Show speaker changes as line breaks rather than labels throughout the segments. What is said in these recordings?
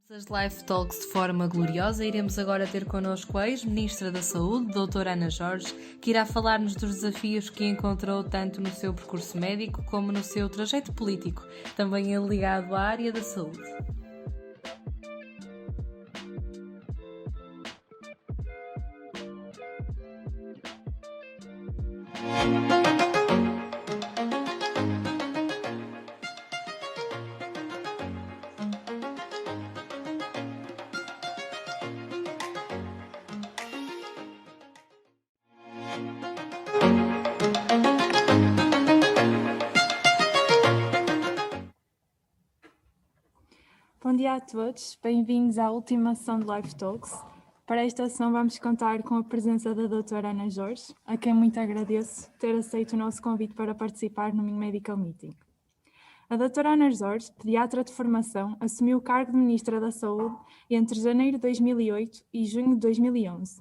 As Life Talks de forma gloriosa, iremos agora ter connosco a ex-ministra da Saúde, doutora Ana Jorge, que irá falar-nos dos desafios que encontrou tanto no seu percurso médico como no seu trajeto político, também ele ligado à área da saúde.
Bom dia a todos, bem-vindos à última sessão de Life Talks. Para esta sessão vamos contar com a presença da doutora Ana Jorge, a quem muito agradeço ter aceito o nosso convite para participar no Medical Meeting. A doutora Ana Jorge, pediatra de formação, assumiu o cargo de Ministra da Saúde entre janeiro de 2008 e junho de 2011,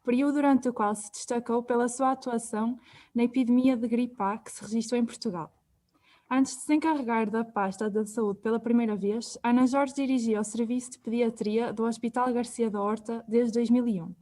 período durante o qual se destacou pela sua atuação na epidemia de gripe A que se registrou em Portugal. Antes de se encarregar da pasta da saúde pela primeira vez, Ana Jorge dirigia o Serviço de Pediatria do Hospital Garcia da Horta desde 2001.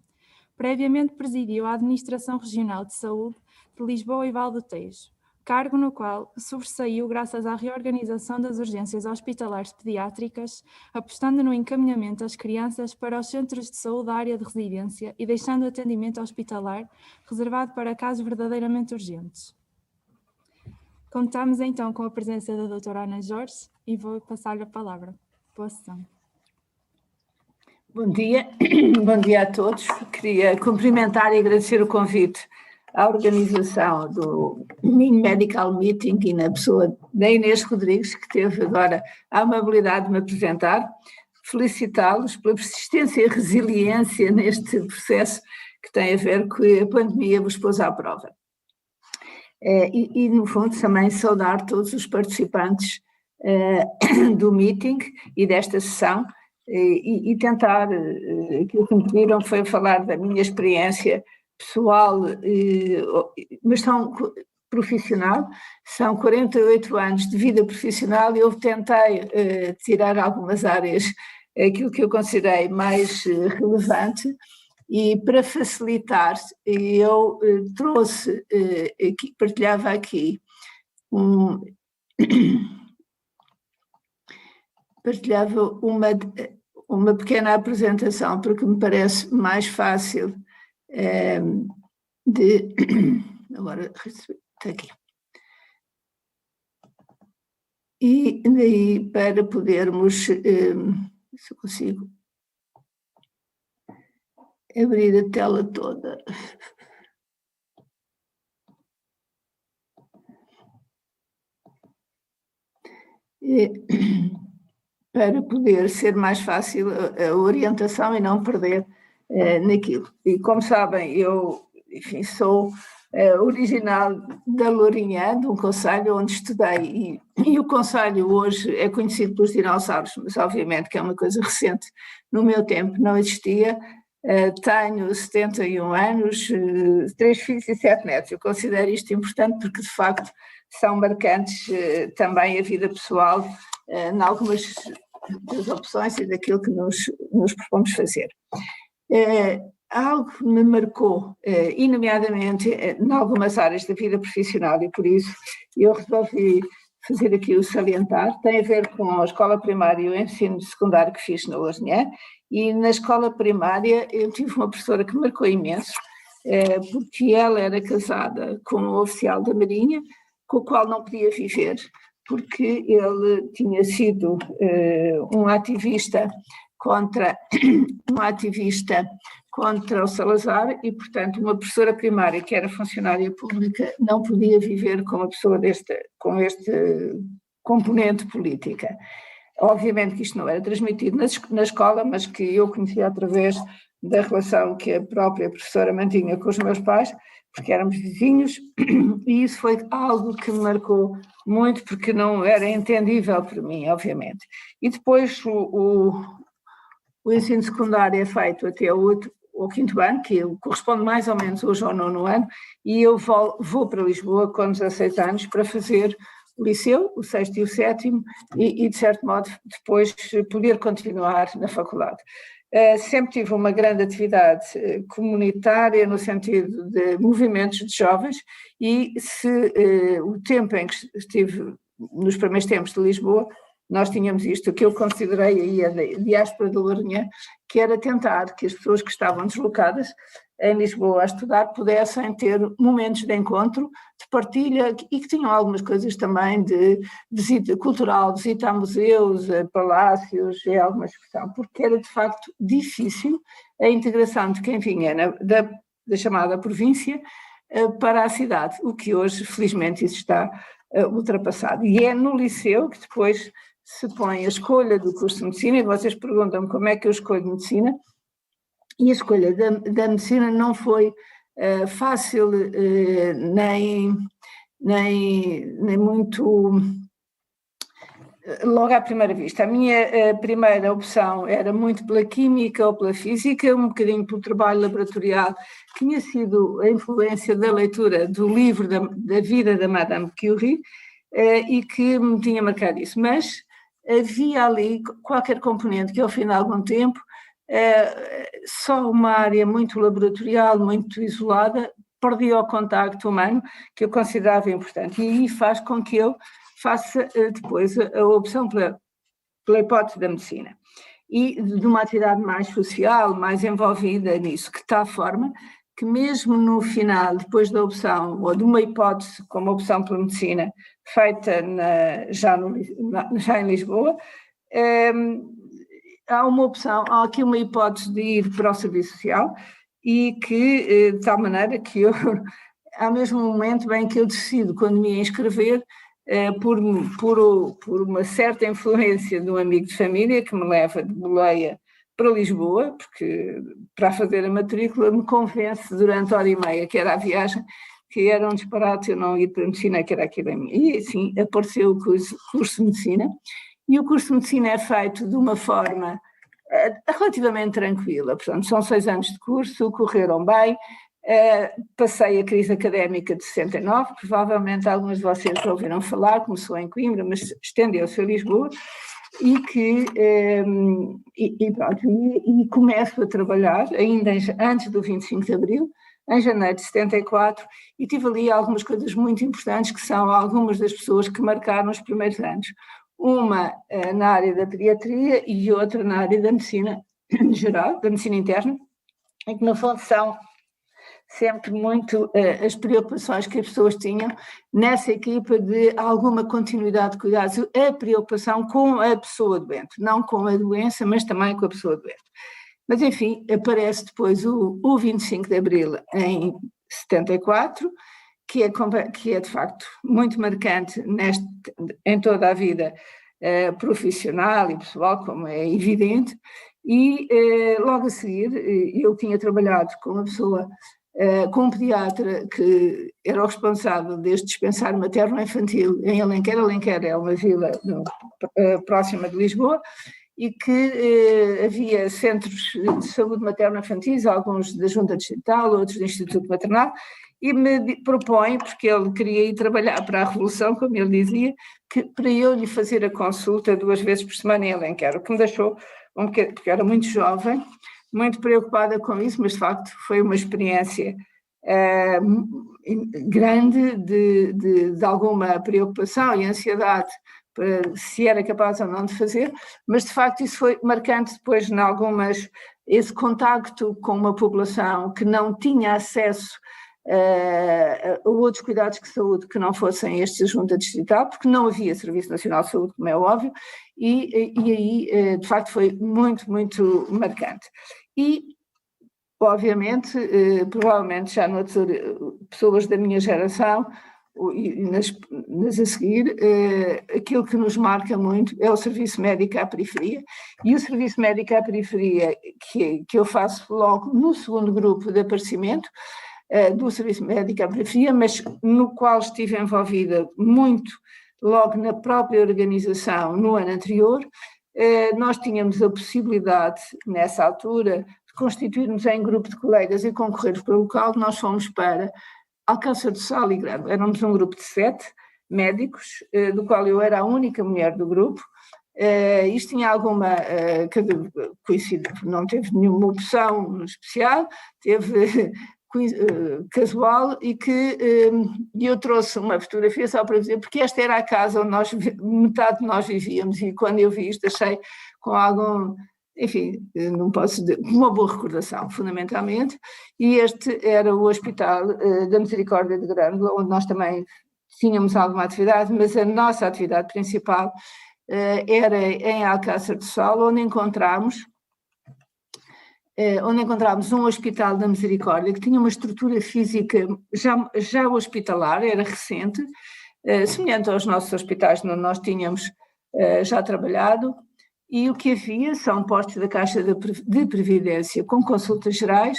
Previamente presidiu a Administração Regional de Saúde de Lisboa e Val do Tejo, cargo no qual sobressaiu graças à reorganização das urgências hospitalares pediátricas, apostando no encaminhamento das crianças para os centros de saúde da área de residência e deixando o atendimento hospitalar reservado para casos verdadeiramente urgentes. Contamos então com a presença da doutora Ana Jorge e vou passar-lhe a palavra. Boa sessão.
Bom dia a todos. Queria cumprimentar e agradecer o convite à organização do Medical Meeting e na pessoa da Inês Rodrigues, que teve agora a amabilidade de me apresentar. Felicitá-los pela persistência e resiliência neste processo que tem a ver com a pandemia vos pôs à prova. No fundo, também saudar todos os participantes do meeting e desta sessão e tentar, aquilo que me pediram foi falar da minha experiência pessoal, mas profissional, são 48 anos de vida profissional e eu tentei tirar algumas áreas, aquilo que eu considerei mais relevante. E para facilitar, eu trouxe, partilhava aqui, partilhava uma pequena apresentação, porque me parece mais fácil agora, está aqui. E daí para podermos, se eu consigo abrir a tela toda. Para poder ser mais fácil a orientação e não perder naquilo. E como sabem, eu, enfim, sou original da Lourinhã, de um concelho onde estudei, e o concelho hoje é conhecido pelos dinossauros, mas obviamente que é uma coisa recente. No meu tempo não existia. Tenho 71 anos, 3 filhos e 7 netos. Eu considero isto importante porque, de facto, são marcantes também a vida pessoal em algumas das opções e daquilo que nos propomos fazer. Algo que me marcou, e nomeadamente em algumas áreas da vida profissional, e por isso eu resolvi fazer aqui o salientar, tem a ver com a escola primária e o ensino secundário que fiz na Lourinhã. E na escola primária eu tive uma professora que me marcou imenso, porque ela era casada com um oficial da Marinha, com o qual não podia viver, porque ele tinha sido um ativista contra o Salazar e, portanto, uma professora primária que era funcionária pública não podia viver com uma pessoa com este componente política. Obviamente que isto não era transmitido na escola, mas que eu conhecia através da relação que a própria professora mantinha com os meus pais, porque éramos vizinhos, e isso foi algo que me marcou muito, porque não era entendível para mim, obviamente. E depois o ensino secundário é feito até o 5º ano, que corresponde mais ou menos hoje ao 9º ano, e eu vou para Lisboa com 16 anos para fazer o liceu, o sexto e o sétimo, e de certo modo depois poder continuar na faculdade. Sempre tive uma grande atividade comunitária no sentido de movimentos de jovens e o tempo em que estive nos primeiros tempos de Lisboa, nós tínhamos isto que eu considerei aí a diáspora de Lourinhã, que era tentar que as pessoas que estavam deslocadas em Lisboa a estudar pudessem ter momentos de encontro, de partilha e que tinham algumas coisas também de visita cultural, visita a museus, a palácios e alguma expressão, porque era de facto difícil a integração de quem vinha da chamada província para a cidade, o que hoje felizmente isso está ultrapassado. E é no liceu que depois se põe a escolha do curso de medicina, e vocês perguntam-me como é que eu escolho medicina, e a escolha da medicina não foi fácil, nem muito logo à primeira vista. A minha primeira opção era muito pela química ou pela física, um bocadinho pelo trabalho laboratorial, que tinha sido a influência da leitura do livro da vida da Madame Curie, e que me tinha marcado isso, mas havia ali qualquer componente que ao fim de algum tempo, só uma área muito laboratorial, muito isolada, perdia o contacto humano, que eu considerava importante, e aí faz com que eu faça depois a opção pela hipótese da medicina e de uma atividade mais social, mais envolvida nisso, que está a forma que mesmo no final, depois da opção, ou de uma hipótese como opção pela medicina, feita já em Lisboa, há uma opção, há aqui uma hipótese de ir para o serviço social e que, de tal maneira que eu, há mesmo um momento bem que eu decido, quando me ia inscrever, por uma certa influência de um amigo de família que me leva de boleia para Lisboa, porque para fazer a matrícula me convence durante hora e meia, que era a viagem, que era um disparate eu não ir para a medicina, que era aquilo a mim. E assim apareceu o curso de medicina, e o curso de medicina é feito de uma forma relativamente tranquila, portanto são 6 anos de curso, correram bem. Passei a crise académica de 69, provavelmente algumas de vocês já ouviram falar, começou em Coimbra, mas estendeu-se a Lisboa, e começo a trabalhar, ainda antes do 25 de Abril, em janeiro de 74, e tive ali algumas coisas muito importantes, que são algumas das pessoas que marcaram os primeiros anos. Uma na área da pediatria e outra na área da medicina geral, da medicina interna, em que, no fundo, são sempre muito as preocupações que as pessoas tinham nessa equipa de alguma continuidade de cuidados, a preocupação com a pessoa doente, não com a doença, mas também com a pessoa doente. Mas, enfim, aparece depois o 25 de Abril em 74, que é de facto muito marcante em toda a vida profissional e pessoal, como é evidente, e logo a seguir eu tinha trabalhado com uma pessoa, com um pediatra que era o responsável deste dispensário materno-infantil em Alenquer. Alenquer é uma vila próxima de Lisboa, e que havia centros de saúde materno-infantis, alguns da Junta Distrital, outros do Instituto Maternal, e me propõe, porque ele queria ir trabalhar para a Revolução, como ele dizia, que para eu lhe fazer a consulta 2 vezes por semana em Alenquer, o que me deixou, porque era muito jovem, muito preocupada com isso, mas de facto foi uma experiência grande de alguma preocupação e ansiedade para se era capaz ou não de fazer, mas de facto isso foi marcante depois esse contacto com uma população que não tinha acesso a outros cuidados de saúde que não fossem estes da Junta Distrital, porque não havia Serviço Nacional de Saúde, como é óbvio, e aí de facto foi muito, muito marcante. E obviamente, provavelmente já noutras pessoas da minha geração e nas a seguir, aquilo que nos marca muito é o serviço médico à periferia, e o serviço médico à periferia que eu faço logo no segundo grupo de aparecimento do serviço médico à periferia, mas no qual estive envolvida muito logo na própria organização no ano anterior. Nós tínhamos a possibilidade, nessa altura, de constituirmos em grupo de colegas e concorrer para o local. Nós fomos para Alcácer do Sal e Grande, éramos um grupo de 7, médicos, do qual eu era a única mulher do grupo. Isto tinha alguma coincidência, não teve nenhuma opção especial, teve casual, e que eu trouxe uma fotografia só para dizer, porque esta era a casa onde metade de nós vivíamos, e quando eu vi isto achei com algum, enfim, não posso dizer, uma boa recordação, fundamentalmente. E este era o Hospital da Misericórdia de Grândola, onde nós também tínhamos alguma atividade, mas a nossa atividade principal era em Alcácer do Sal, onde encontramos um Hospital da Misericórdia que tinha uma estrutura física já hospitalar, era recente, semelhante aos nossos hospitais onde nós tínhamos já trabalhado, e o que havia são postos da Caixa de Previdência com consultas gerais,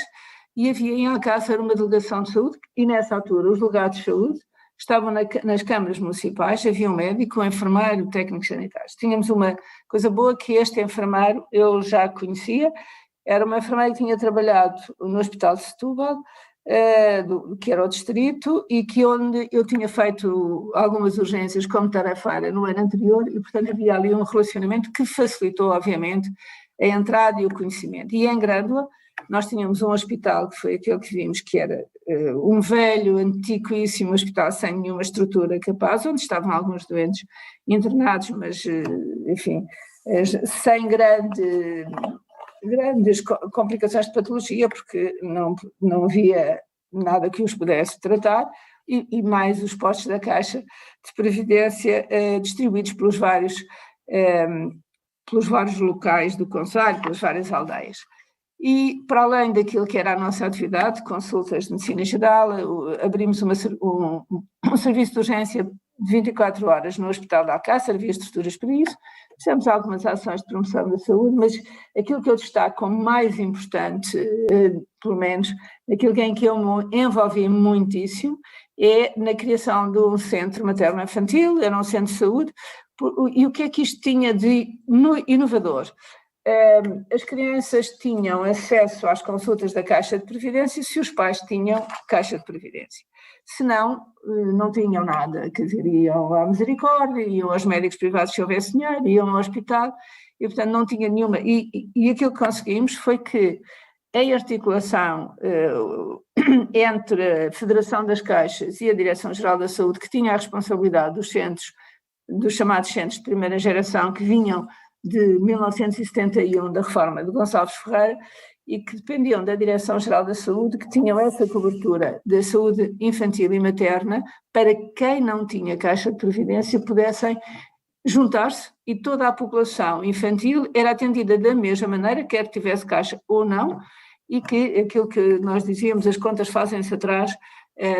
e havia em Alcácer uma delegação de saúde, e nessa altura os delegados de saúde estavam nas câmaras municipais, havia um médico, um enfermeiro, técnicos sanitários. Tínhamos uma coisa boa, que este enfermeiro eu já conhecia, era uma enfermeira que tinha trabalhado no Hospital de Setúbal, que era o distrito, e que onde eu tinha feito algumas urgências como tarefeira no ano anterior, e portanto havia ali um relacionamento que facilitou, obviamente, a entrada e o conhecimento. E em Grândola nós tínhamos um hospital, que foi aquele que vimos, que era um velho, antiquíssimo hospital sem nenhuma estrutura capaz, onde estavam alguns doentes internados, mas, enfim, sem grandes complicações de patologia, porque não havia nada que os pudesse tratar, e mais os postos da Caixa de Previdência distribuídos pelos vários locais do concelho, pelas várias aldeias. E, para além daquilo que era a nossa atividade, consultas de medicina geral, abrimos um serviço de urgência de 24 horas no Hospital de Alcácer, havia estruturas para isso. Fizemos algumas ações de promoção da saúde, mas aquilo que eu destaco como mais importante, pelo menos aquilo em que eu me envolvi muitíssimo, é na criação de um centro materno-infantil, era um centro de saúde. E o que é que isto tinha de inovador? As crianças tinham acesso às consultas da Caixa de Previdência se os pais tinham Caixa de Previdência. Se não, não tinham nada, quer dizer, iam à Misericórdia, iam aos médicos privados se houvesse dinheiro, iam ao hospital, e portanto não tinha nenhuma. E aquilo que conseguimos foi que, em articulação entre a Federação das Caixas e a Direção-Geral da Saúde, que tinha a responsabilidade dos chamados centros de primeira geração, que vinham de 1971, da reforma de Gonçalves Ferreira, e que dependiam da Direção-Geral da Saúde, que tinham essa cobertura da saúde infantil e materna, para quem não tinha Caixa de Previdência pudessem juntar-se, e toda a população infantil era atendida da mesma maneira, quer tivesse Caixa ou não, e que aquilo que nós dizíamos, as contas fazem-se atrás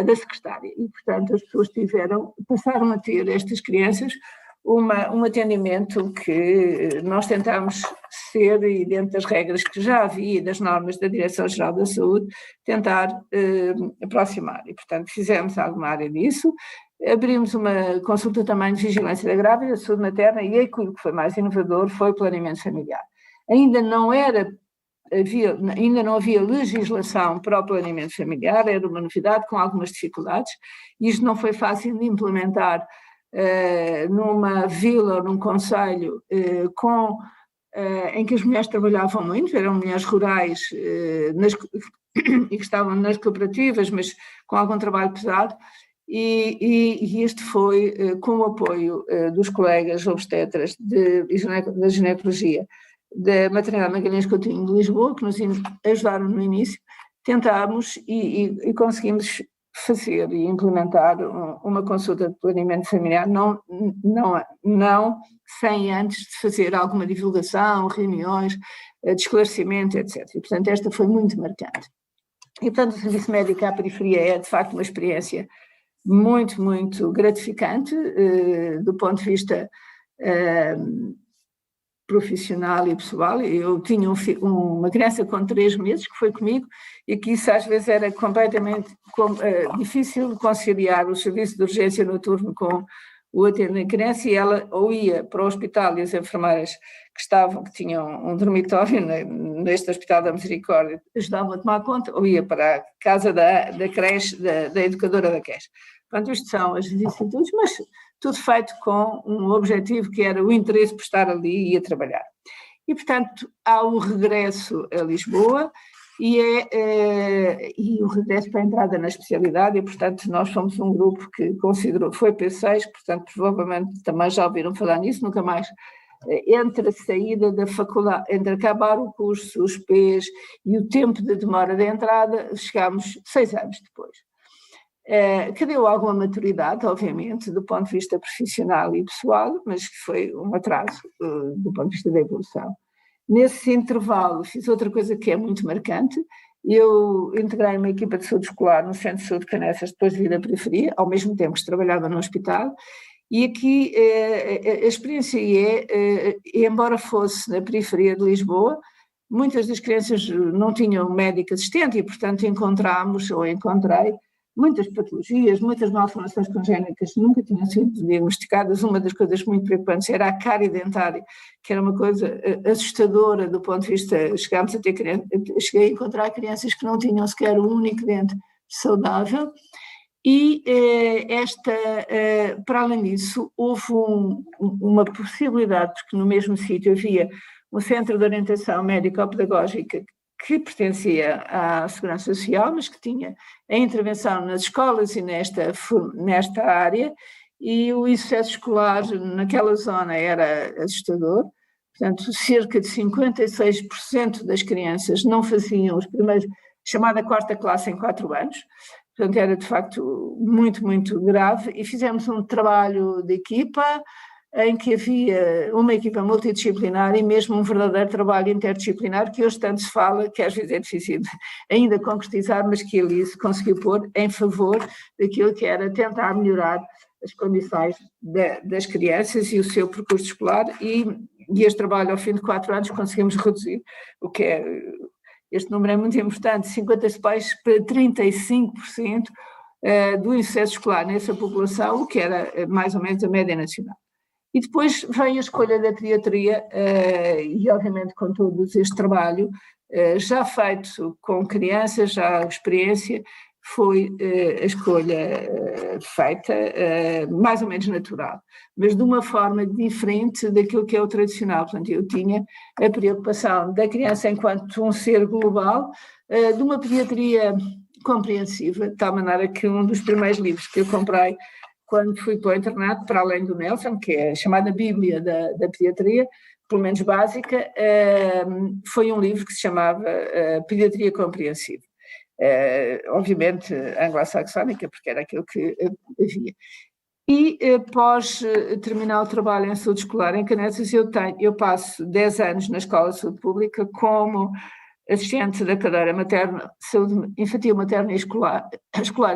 da secretária. E, portanto, as pessoas passaram a ter, estas crianças, um atendimento que nós tentámos ser, e dentro das regras que já havia, das normas da Direção-Geral da Saúde, tentar aproximar. E, portanto, fizemos alguma área disso, abrimos uma consulta também de vigilância da grávida, da saúde materna, e aquilo que foi mais inovador foi o planeamento familiar. Ainda não havia legislação para o planeamento familiar, era uma novidade com algumas dificuldades, e isto não foi fácil de implementar numa vila ou num concelho em que as mulheres trabalhavam muito, eram mulheres rurais e que estavam nas cooperativas, mas com algum trabalho pesado, e este foi com o apoio dos colegas obstetras da ginecologia da Maternidade Magalhães Coutinho de Lisboa, que nos ajudaram no início. Tentámos e conseguimos fazer e implementar uma consulta de planeamento familiar, não sem antes de fazer alguma divulgação, reuniões de esclarecimento, etc. E, portanto, esta foi muito marcante. E, portanto, o serviço médico à periferia é, de facto, uma experiência muito, muito gratificante do ponto de vista profissional e pessoal. Eu tinha uma criança com 3 meses que foi comigo, e que isso às vezes era completamente difícil conciliar o serviço de urgência noturno com o atender a criança, e ela ou ia para o hospital, e as enfermeiras que tinham um dormitório neste Hospital da Misericórdia ajudavam a tomar conta, ou ia para a casa da creche, da educadora da creche. Portanto, isto são as vicissitudes, mas tudo feito com um objetivo que era o interesse por estar ali e a trabalhar. E, portanto, há o regresso a Lisboa e o regresso para a entrada na especialidade, e, portanto, nós fomos um grupo que considerou, foi P6, portanto, provavelmente também já ouviram falar nisso, nunca mais, entre a saída da faculdade, entre acabar o curso, os P's e o tempo de demora de entrada, chegámos 6 anos depois. Que deu alguma maturidade, obviamente, do ponto de vista profissional e pessoal, mas que foi um atraso do ponto de vista da evolução. Nesse intervalo fiz outra coisa que é muito marcante. Eu integrei uma equipa de saúde escolar no Centro de Saúde de Caneças depois de vir da periferia, ao mesmo tempo que trabalhava no hospital, e aqui a experiência embora fosse na periferia de Lisboa, muitas das crianças não tinham médico assistente e, portanto, encontrei muitas patologias, muitas malformações congénitas que nunca tinham sido diagnosticadas. Uma das coisas muito preocupantes era a cárie dentária, que era uma coisa assustadora do ponto de vista, cheguei a encontrar crianças que não tinham sequer um único dente saudável, e para além disso, houve uma possibilidade, porque no mesmo sítio havia um centro de orientação médico-pedagógica que pertencia à Segurança Social, mas que tinha a intervenção nas escolas e nesta área, e o insucesso escolar naquela zona era assustador. Portanto, cerca de 56% das crianças não faziam os primeiros, chamada 4ª classe em 4 anos, portanto era de facto muito, muito grave, e fizemos um trabalho de equipa, em que havia uma equipa multidisciplinar e mesmo um verdadeiro trabalho interdisciplinar, que hoje tanto se fala, que às vezes é difícil ainda concretizar, mas que a Elise conseguiu pôr em favor daquilo que era tentar melhorar as condições das crianças e o seu percurso escolar, e este trabalho ao fim de 4 anos conseguimos reduzir, este número é muito importante, 50 pais para 35% do insucesso escolar nessa população, o que era mais ou menos a média nacional. E depois vem a escolha da pediatria, e obviamente com todo este trabalho, já feito com crianças, já a experiência, foi a escolha feita, mais ou menos natural, mas de uma forma diferente daquilo que é o tradicional. Portanto, eu tinha a preocupação da criança enquanto um ser global, de uma pediatria compreensiva, de tal maneira que um dos primeiros livros que eu comprei quando fui para o internato, para além do Nelson, que é a chamada Bíblia da pediatria, pelo menos básica, foi um livro que se chamava Pediatria Compreensiva. Obviamente anglo-saxónica, porque era aquilo que havia. E após terminar o trabalho em saúde escolar em Caneças, eu passo 10 anos na Escola de Saúde Pública como assistente da cadeira materna, saúde infantil, materna e escolar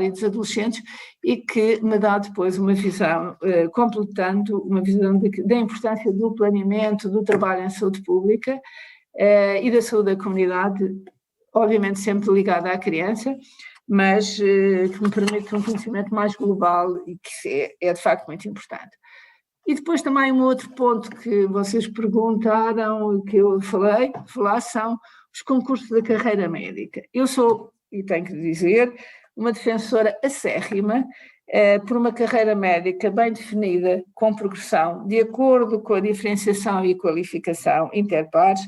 e dos adolescentes, e que me dá depois uma visão, completando uma visão da importância do planeamento, do trabalho em saúde pública e da saúde da comunidade, obviamente sempre ligada à criança, mas que me permite um conhecimento mais global e que é de facto muito importante. E depois também um outro ponto que vocês perguntaram, que eu falar são os concursos da carreira médica. Eu sou, e tenho que dizer, uma defensora acérrima por uma carreira médica bem definida, com progressão, de acordo com a diferenciação e qualificação interpares,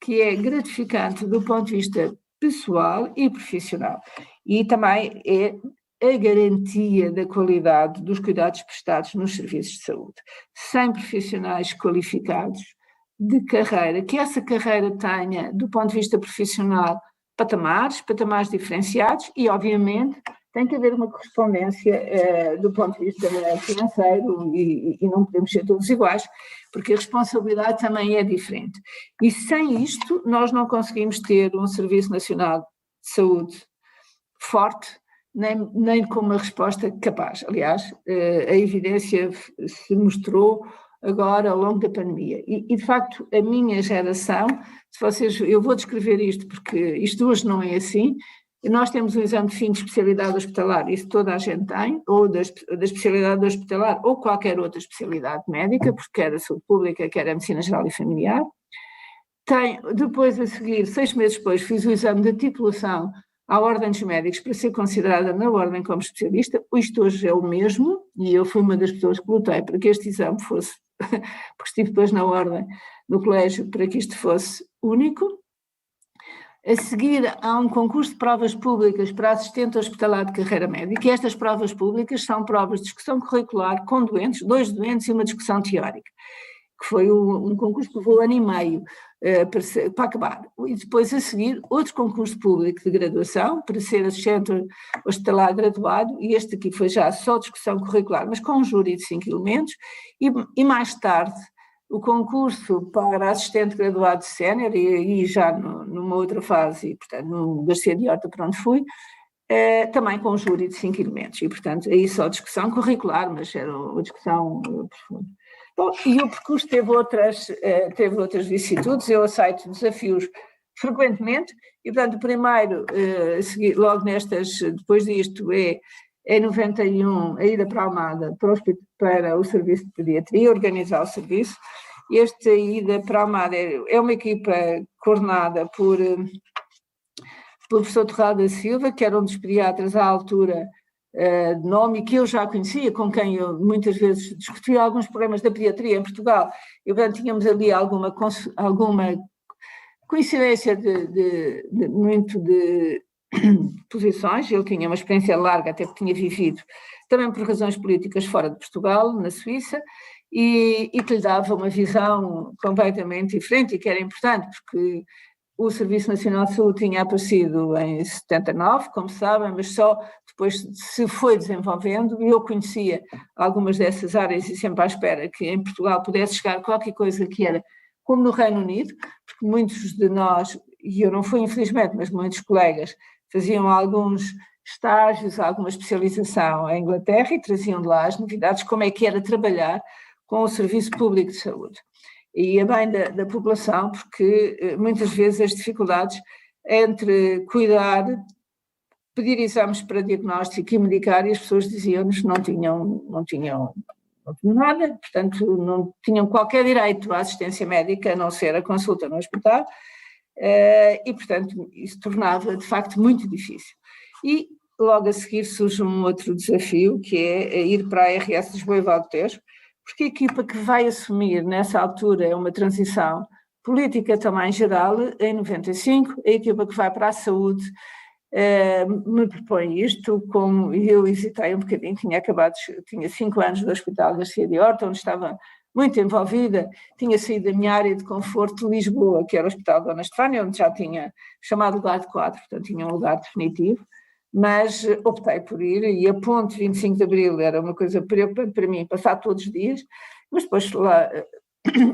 que é gratificante do ponto de vista pessoal e profissional. E também é a garantia da qualidade dos cuidados prestados nos serviços de saúde. Sem profissionais qualificados de carreira, que essa carreira tenha, do ponto de vista profissional, patamares diferenciados e, obviamente, tem que haver uma correspondência do ponto de vista financeiro e não podemos ser todos iguais, porque a responsabilidade também é diferente. E sem isto, nós não conseguimos ter um Serviço Nacional de Saúde forte, nem com uma resposta capaz. Aliás, a evidência se mostrou agora ao longo da pandemia. E de facto, a minha geração, eu vou descrever isto porque isto hoje não é assim. Nós temos um exame de fim de especialidade hospitalar, isso toda a gente tem, ou da especialidade hospitalar ou qualquer outra especialidade médica, porque quer a saúde pública, quer a medicina geral e familiar. Depois, a seguir, 6 meses depois, fiz o exame de titulação à Ordem dos Médicos para ser considerada na Ordem como especialista. Isto hoje é o mesmo, e eu fui uma das pessoas que lutei para que este exame fosse, porque estive depois na Ordem, no colégio, para que isto fosse único. A seguir, há um concurso de provas públicas para assistente hospitalar de carreira médica, e estas provas públicas são provas de discussão curricular com doentes, 2 doentes e uma discussão teórica, que foi um concurso que levou 1 ano e meio para acabar. E depois, a seguir, outro concurso público de graduação, para ser assistente hospitalar graduado, e este aqui foi já só discussão curricular, mas com um júri de 5 elementos, e mais tarde, o concurso para assistente graduado sénior, e já numa outra fase, e, portanto, no Garcia de Horta, para onde fui, também com um júri de 5 elementos, e, portanto, aí só discussão curricular, mas era uma discussão profunda. Bom, e o percurso teve outras vicissitudes. Eu aceito desafios frequentemente, e, portanto, o primeiro, logo depois disto, em 91, a ida para Almada, para o serviço de pediatria, organizar o serviço. Esta ida para Almada é uma equipa coordenada por professor Torrado da Silva, que era um dos pediatras à altura de nome, que eu já conhecia, com quem eu muitas vezes discutia alguns problemas da pediatria em Portugal. E, portanto, tínhamos ali alguma coincidência de posições. Ele tinha uma experiência larga, até que tinha vivido também por razões políticas fora de Portugal, na Suíça, e que lhe dava uma visão completamente diferente, e que era importante, porque o Serviço Nacional de Saúde tinha aparecido em 79, como sabem, mas só depois se foi desenvolvendo, e eu conhecia algumas dessas áreas e sempre à espera que em Portugal pudesse chegar qualquer coisa que era como no Reino Unido, porque muitos de nós, e eu não fui infelizmente, mas muitos colegas, faziam alguns estágios, alguma especialização em Inglaterra e traziam de lá as novidades, como é que era trabalhar com o Serviço Público de Saúde. E a bem da população, porque muitas vezes as dificuldades entre cuidar, pedir exames para diagnóstico e medicar, e as pessoas diziam-nos que não tinham nada, portanto não tinham qualquer direito à assistência médica, a não ser a consulta no hospital, e portanto isso tornava de facto muito difícil. E logo a seguir surge um outro desafio, que é ir para a ARS de Lisboa e Val do Tejo, porque a equipa que vai assumir nessa altura é uma transição política também geral, em 95, a equipa que vai para a saúde me propõe isto, como eu hesitei um bocadinho, tinha 5 anos do Hospital Garcia de Horta, onde estava muito envolvida, tinha saído da minha área de conforto de Lisboa, que era o Hospital Dona Estefânia, onde já tinha chamado lugar de quadro, portanto tinha um lugar definitivo, mas optei por ir, e a ponte 25 de Abril era uma coisa preocupante para mim, passar todos os dias, mas depois lá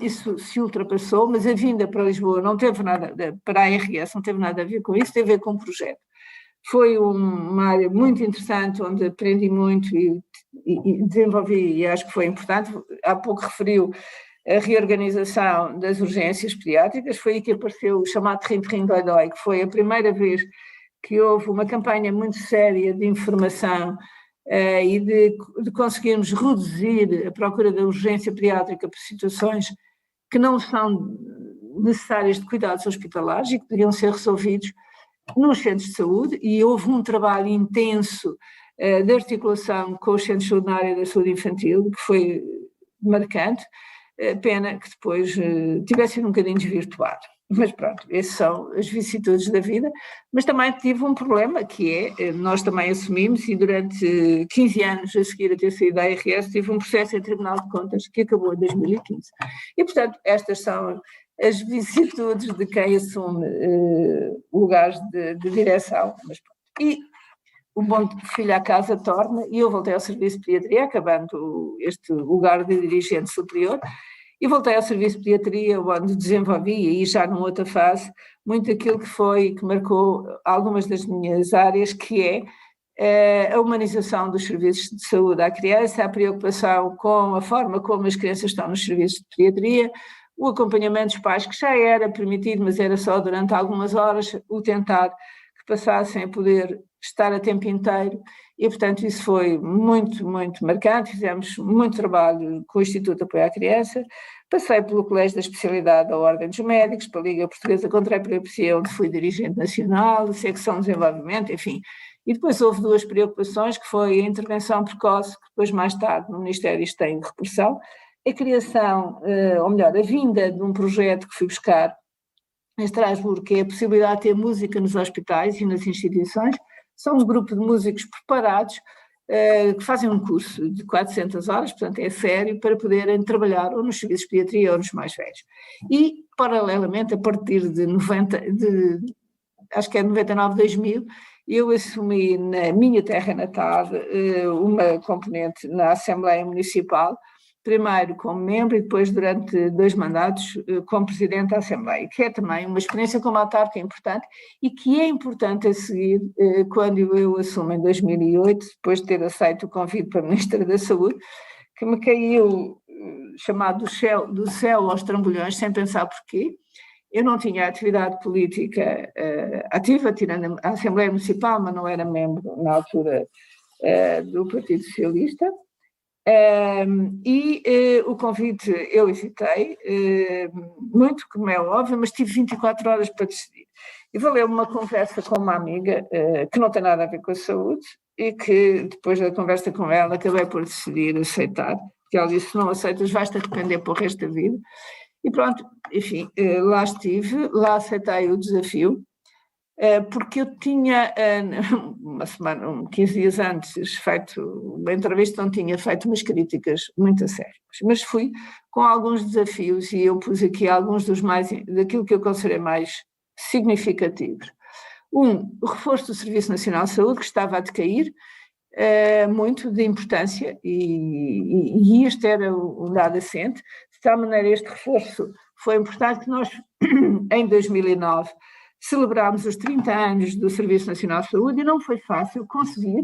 isso se ultrapassou, mas a vinda para Lisboa não teve nada, para a ARS não teve nada a ver com isso, teve a ver com um projeto. Foi uma área muito interessante, onde aprendi muito e desenvolvi, e acho que foi importante. Há pouco referiu a reorganização das urgências pediátricas, foi aí que apareceu o chamado Rim Dói, que foi a primeira vez que houve uma campanha muito séria de informação e de conseguirmos reduzir a procura da urgência pediátrica por situações que não são necessárias de cuidados hospitalares e que poderiam ser resolvidos nos centros de saúde, e houve um trabalho intenso de articulação com os centros de saúde na área da saúde infantil, que foi marcante. Pena que depois tivesse sido um bocadinho desvirtuado. Mas pronto, essas são as vicissitudes da vida, mas também tive um problema, que é, nós também assumimos, e durante 15 anos a seguir a ter saído da ARS, tive um processo em Tribunal de Contas que acabou em 2015. E, portanto, estas são as vicissitudes de quem assume lugares de direção. Mas, e o bom filho à casa torna, e eu voltei ao serviço de pediatria, acabando este lugar de dirigente superior, e voltei ao serviço de pediatria, onde desenvolvi, e aí já numa outra fase, muito aquilo que marcou algumas das minhas áreas, que é a humanização dos serviços de saúde à criança, a preocupação com a forma como as crianças estão nos serviços de pediatria, o acompanhamento dos pais, que já era permitido, mas era só durante algumas horas, o tentar que passassem a poder estar a tempo inteiro, e portanto isso foi muito, muito marcante. Fizemos muito trabalho com o Instituto de Apoio à Criança, Passei pelo Colégio da Especialidade da Ordem dos Médicos, pela Liga Portuguesa contra a Epilepsia, onde fui dirigente nacional, secção de desenvolvimento, enfim. E depois houve duas preocupações, que foi a intervenção precoce, que depois mais tarde no Ministério isto tem de repressão, a criação, ou melhor, a vinda de um projeto que fui buscar em Estrasburgo, que é a possibilidade de ter música nos hospitais e nas instituições. São um grupo de músicos preparados, que fazem um curso de 400 horas, portanto é sério, para poderem trabalhar ou nos serviços de pediatria ou nos mais velhos. E, paralelamente, a partir de acho que é 99, 2000, eu assumi na minha terra natal uma componente na Assembleia Municipal, primeiro como membro e depois durante 2 mandatos como presidente da Assembleia, que é também uma experiência como autarca importante e que é importante a seguir quando eu assumo em 2008, depois de ter aceito o convite para Ministra da Saúde, que me caiu chamado do céu aos trambolhões, sem pensar porquê. Eu não tinha atividade política ativa, tirando a Assembleia Municipal, mas não era membro na altura do Partido Socialista. O convite eu hesitei muito, como é óbvio, mas tive 24 horas para decidir. E valeu uma conversa com uma amiga que não tem nada a ver com a saúde e que depois da conversa com ela acabei por decidir aceitar, porque ela disse: se não aceitas vais-te arrepender para o resto da vida. E pronto, enfim, lá estive, lá aceitei o desafio, porque eu tinha, uma semana, 15 dias antes, feito uma entrevista onde tinha feito umas críticas muito sérias, mas fui com alguns desafios e eu pus aqui alguns daquilo que eu considerei mais significativos. O reforço do Serviço Nacional de Saúde, que estava a decair, muito de importância, e este era o dado assente. De tal maneira, este reforço foi importante que nós, em 2009, celebrámos os 30 anos do Serviço Nacional de Saúde e não foi fácil conseguir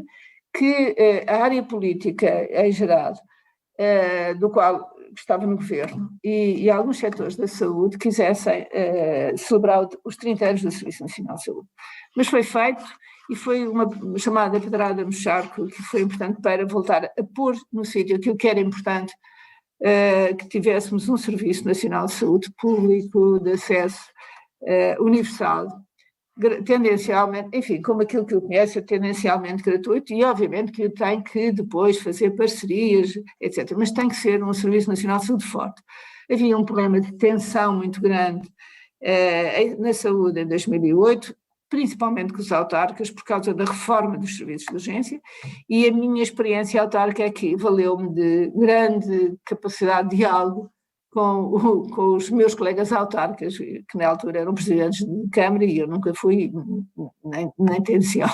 que a área política em geral, do qual estava no governo, e alguns setores da saúde quisessem celebrar os 30 anos do Serviço Nacional de Saúde. Mas foi feito e foi uma chamada pedrada no charco que foi importante para voltar a pôr no sítio aquilo que era importante, que tivéssemos um Serviço Nacional de Saúde público, de acesso universal, tendencialmente, enfim, como aquilo que eu conheço, tendencialmente gratuito, e obviamente que tem que depois fazer parcerias, etc., mas tem que ser um Serviço Nacional de Saúde forte. Havia um problema de tensão muito grande na saúde em 2008, principalmente com os autarcas, por causa da reforma dos serviços de urgência, e a minha experiência autarca aqui valeu-me de grande capacidade de diálogo com os meus colegas autarcas, que na altura eram presidentes de Câmara e eu nunca fui, nem tenciono.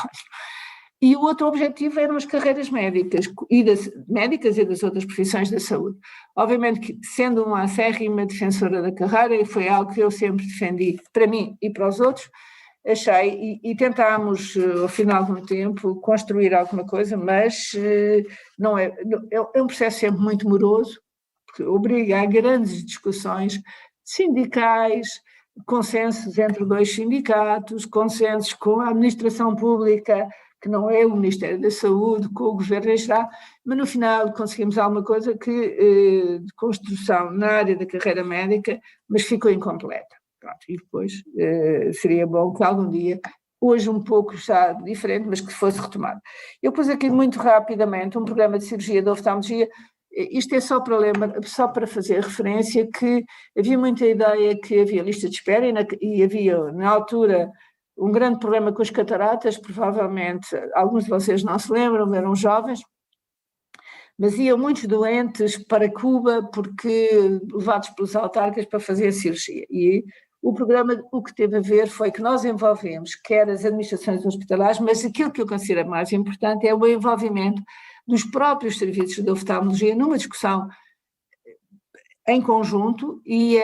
E o outro objetivo eram as carreiras médicas e das outras profissões da saúde. Obviamente que, sendo uma acérrima defensora da carreira, foi algo que eu sempre defendi para mim e para os outros, achei, e tentámos, ao final de um tempo, construir alguma coisa, mas não é um processo sempre muito moroso, que obriga a grandes discussões sindicais, consensos entre 2 sindicatos, consensos com a administração pública, que não é o Ministério da Saúde, com o Governo em geral, mas no final conseguimos alguma coisa de construção na área da carreira médica, mas ficou incompleta. Pronto, e depois seria bom que algum dia, hoje um pouco já diferente, mas que fosse retomado. Eu pus aqui muito rapidamente um programa de cirurgia de oftalmologia. Isto é só para fazer referência que havia muita ideia que havia lista de espera e havia, na altura, um grande problema com as cataratas, provavelmente alguns de vocês não se lembram, eram jovens, mas iam muitos doentes para Cuba porque levados pelos autarcas para fazer a cirurgia. E o programa, o que teve a ver foi que nós envolvemos, quer as administrações hospitalares, mas aquilo que eu considero mais importante é o envolvimento dos próprios serviços de oftalmologia numa discussão em conjunto e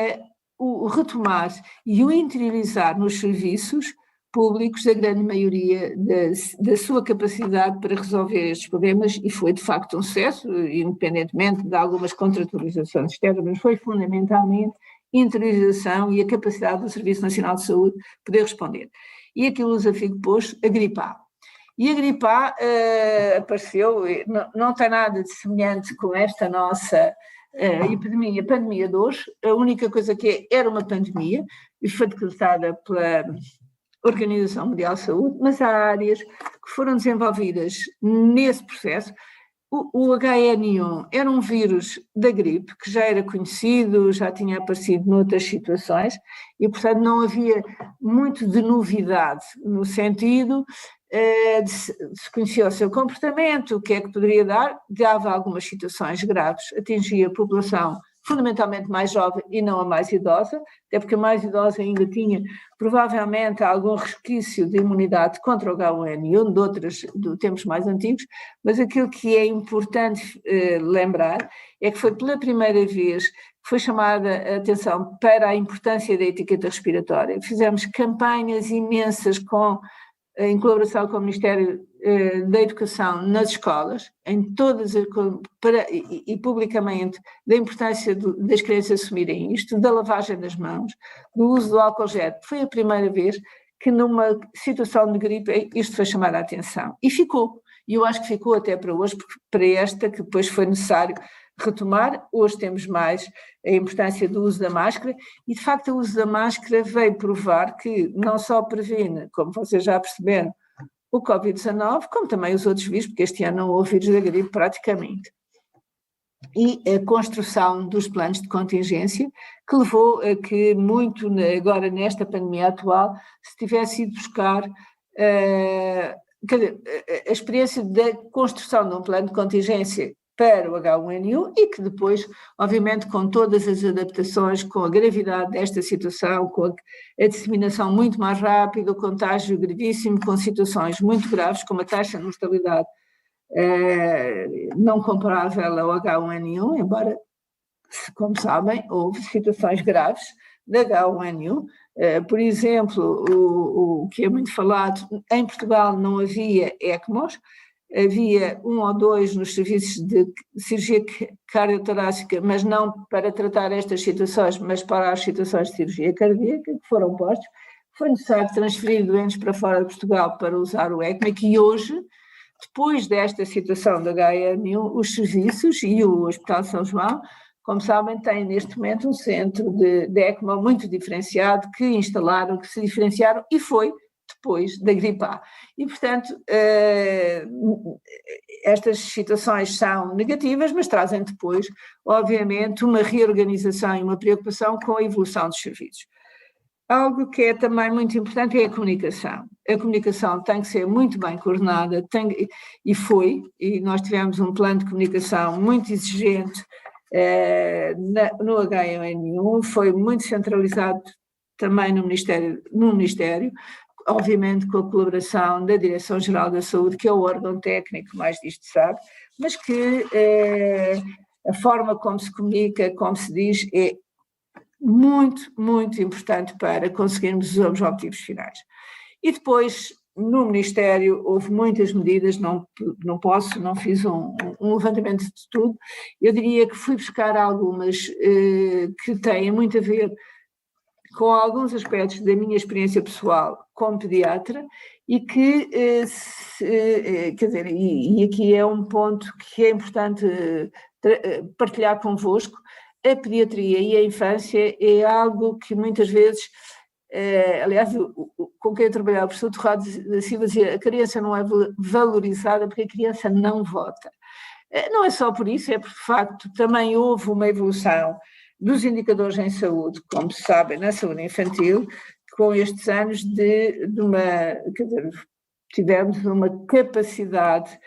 o retomar e o interiorizar nos serviços públicos a grande maioria da sua capacidade para resolver estes problemas, e foi de facto um sucesso, independentemente de algumas contratualizações externas, mas foi fundamentalmente a interiorização e a capacidade do Serviço Nacional de Saúde poder responder. E aquilo o desafio que pôs, a gripe A. E a gripe A apareceu, não tem nada de semelhante com esta nossa a pandemia de hoje, a única coisa que era uma pandemia, e foi decretada pela Organização Mundial de Saúde, mas há áreas que foram desenvolvidas nesse processo. O H1N1 era um vírus da gripe que já era conhecido, já tinha aparecido noutras situações e, portanto, não havia muito de novidade no sentido de se conhecer o seu comportamento, o que é que poderia dar, dava algumas situações graves, atingia a população fundamentalmente mais jovem e não a mais idosa, até porque a mais idosa ainda tinha provavelmente algum resquício de imunidade contra o H1N1 de tempos mais antigos, mas aquilo que é importante lembrar é que foi pela primeira vez que foi chamada a atenção para a importância da etiqueta respiratória. Fizemos campanhas imensas em colaboração com o Ministério da Educação nas escolas, em todas e publicamente, da importância das crianças assumirem isto, da lavagem das mãos, do uso do álcool gel. Foi a primeira vez que numa situação de gripe isto foi chamado a atenção. E ficou. E eu acho que ficou até para hoje, porque para esta que depois foi necessário retomar. Hoje temos mais a importância do uso da máscara e, de facto, o uso da máscara veio provar que não só previne, como vocês já perceberam, o Covid-19, como também os outros vírus, porque este ano não houve vírus da gripe praticamente. E a construção dos planos de contingência, que levou a que muito, agora nesta pandemia atual, se tivesse ido buscar a experiência da construção de um plano de contingência para o H1N1 e que depois, obviamente, com todas as adaptações, com a gravidade desta situação, com a disseminação muito mais rápida, o contágio gravíssimo, com situações muito graves, com uma taxa de mortalidade não comparável ao H1N1, embora, como sabem, houve situações graves da H1N1. Por exemplo, o que é muito falado, em Portugal não havia ECMOs, havia 1 ou 2 nos serviços de cirurgia cardiotorácica, mas não para tratar estas situações, mas para as situações de cirurgia cardíaca que foram postos. Foi necessário transferir doentes para fora de Portugal para usar o ECMO, e hoje, depois desta situação da H1N1, os serviços e o Hospital de São João, como sabem, têm neste momento um centro de ECMO muito diferenciado, que instalaram, que se diferenciaram, e foi depois da gripe A. E, portanto, estas situações são negativas, mas trazem depois, obviamente, uma reorganização e uma preocupação com a evolução dos serviços. Algo que é também muito importante é a comunicação. A comunicação tem que ser muito bem coordenada, e nós tivemos um plano de comunicação muito exigente no H1N1, foi muito centralizado também no Ministério, obviamente com a colaboração da Direção-Geral da Saúde, que é o órgão técnico mais disto sabe, mas que a forma como se comunica, como se diz, é muito, muito importante para conseguirmos os objetivos finais. E depois, no Ministério, houve muitas medidas, não fiz um levantamento de tudo, eu diria que fui buscar algumas que têm muito a ver com alguns aspectos da minha experiência pessoal como pediatra e que, quer dizer, e aqui é um ponto que é importante partilhar convosco. A pediatria e a infância é algo que muitas vezes, aliás, com quem eu trabalhava, o professor Torrado da Silva dizia, a criança não é valorizada porque a criança não vota. Não é só por isso, é porque de facto também houve uma evolução dos indicadores em saúde, como se sabe, na saúde infantil, com estes anos tivemos uma capacidade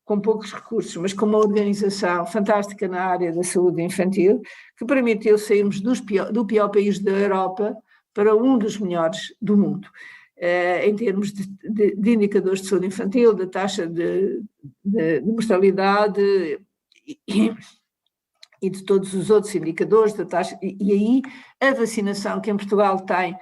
com poucos recursos, mas com uma organização fantástica na área da saúde infantil, que permitiu sairmos do pior país da Europa para um dos melhores do mundo, em termos de indicadores de saúde infantil, da taxa de mortalidade e de todos os outros indicadores, da taxa, e aí a vacinação que em Portugal tem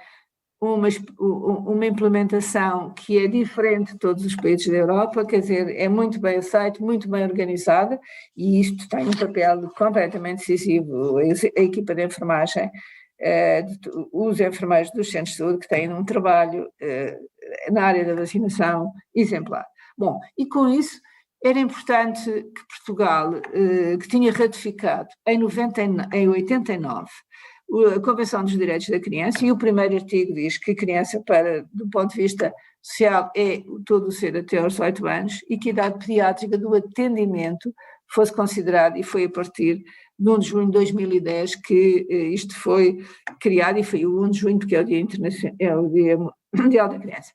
uma implementação que é diferente de todos os países da Europa, quer dizer, é muito bem aceito, muito bem organizada, e isto tem um papel completamente decisivo. A equipa de enfermagem, os enfermeiros dos centros de saúde que têm um trabalho na área da vacinação exemplar. Bom, e com isso Era importante que Portugal, que tinha ratificado em 89 a Convenção dos Direitos da Criança, e o primeiro artigo diz que a criança, do ponto de vista social, é todo o ser até aos 8 anos, e que a idade pediátrica do atendimento fosse considerada, e foi a partir de 1 de junho de 2010 que isto foi criado, e foi o 1 de junho, porque é o Dia Mundial da Criança.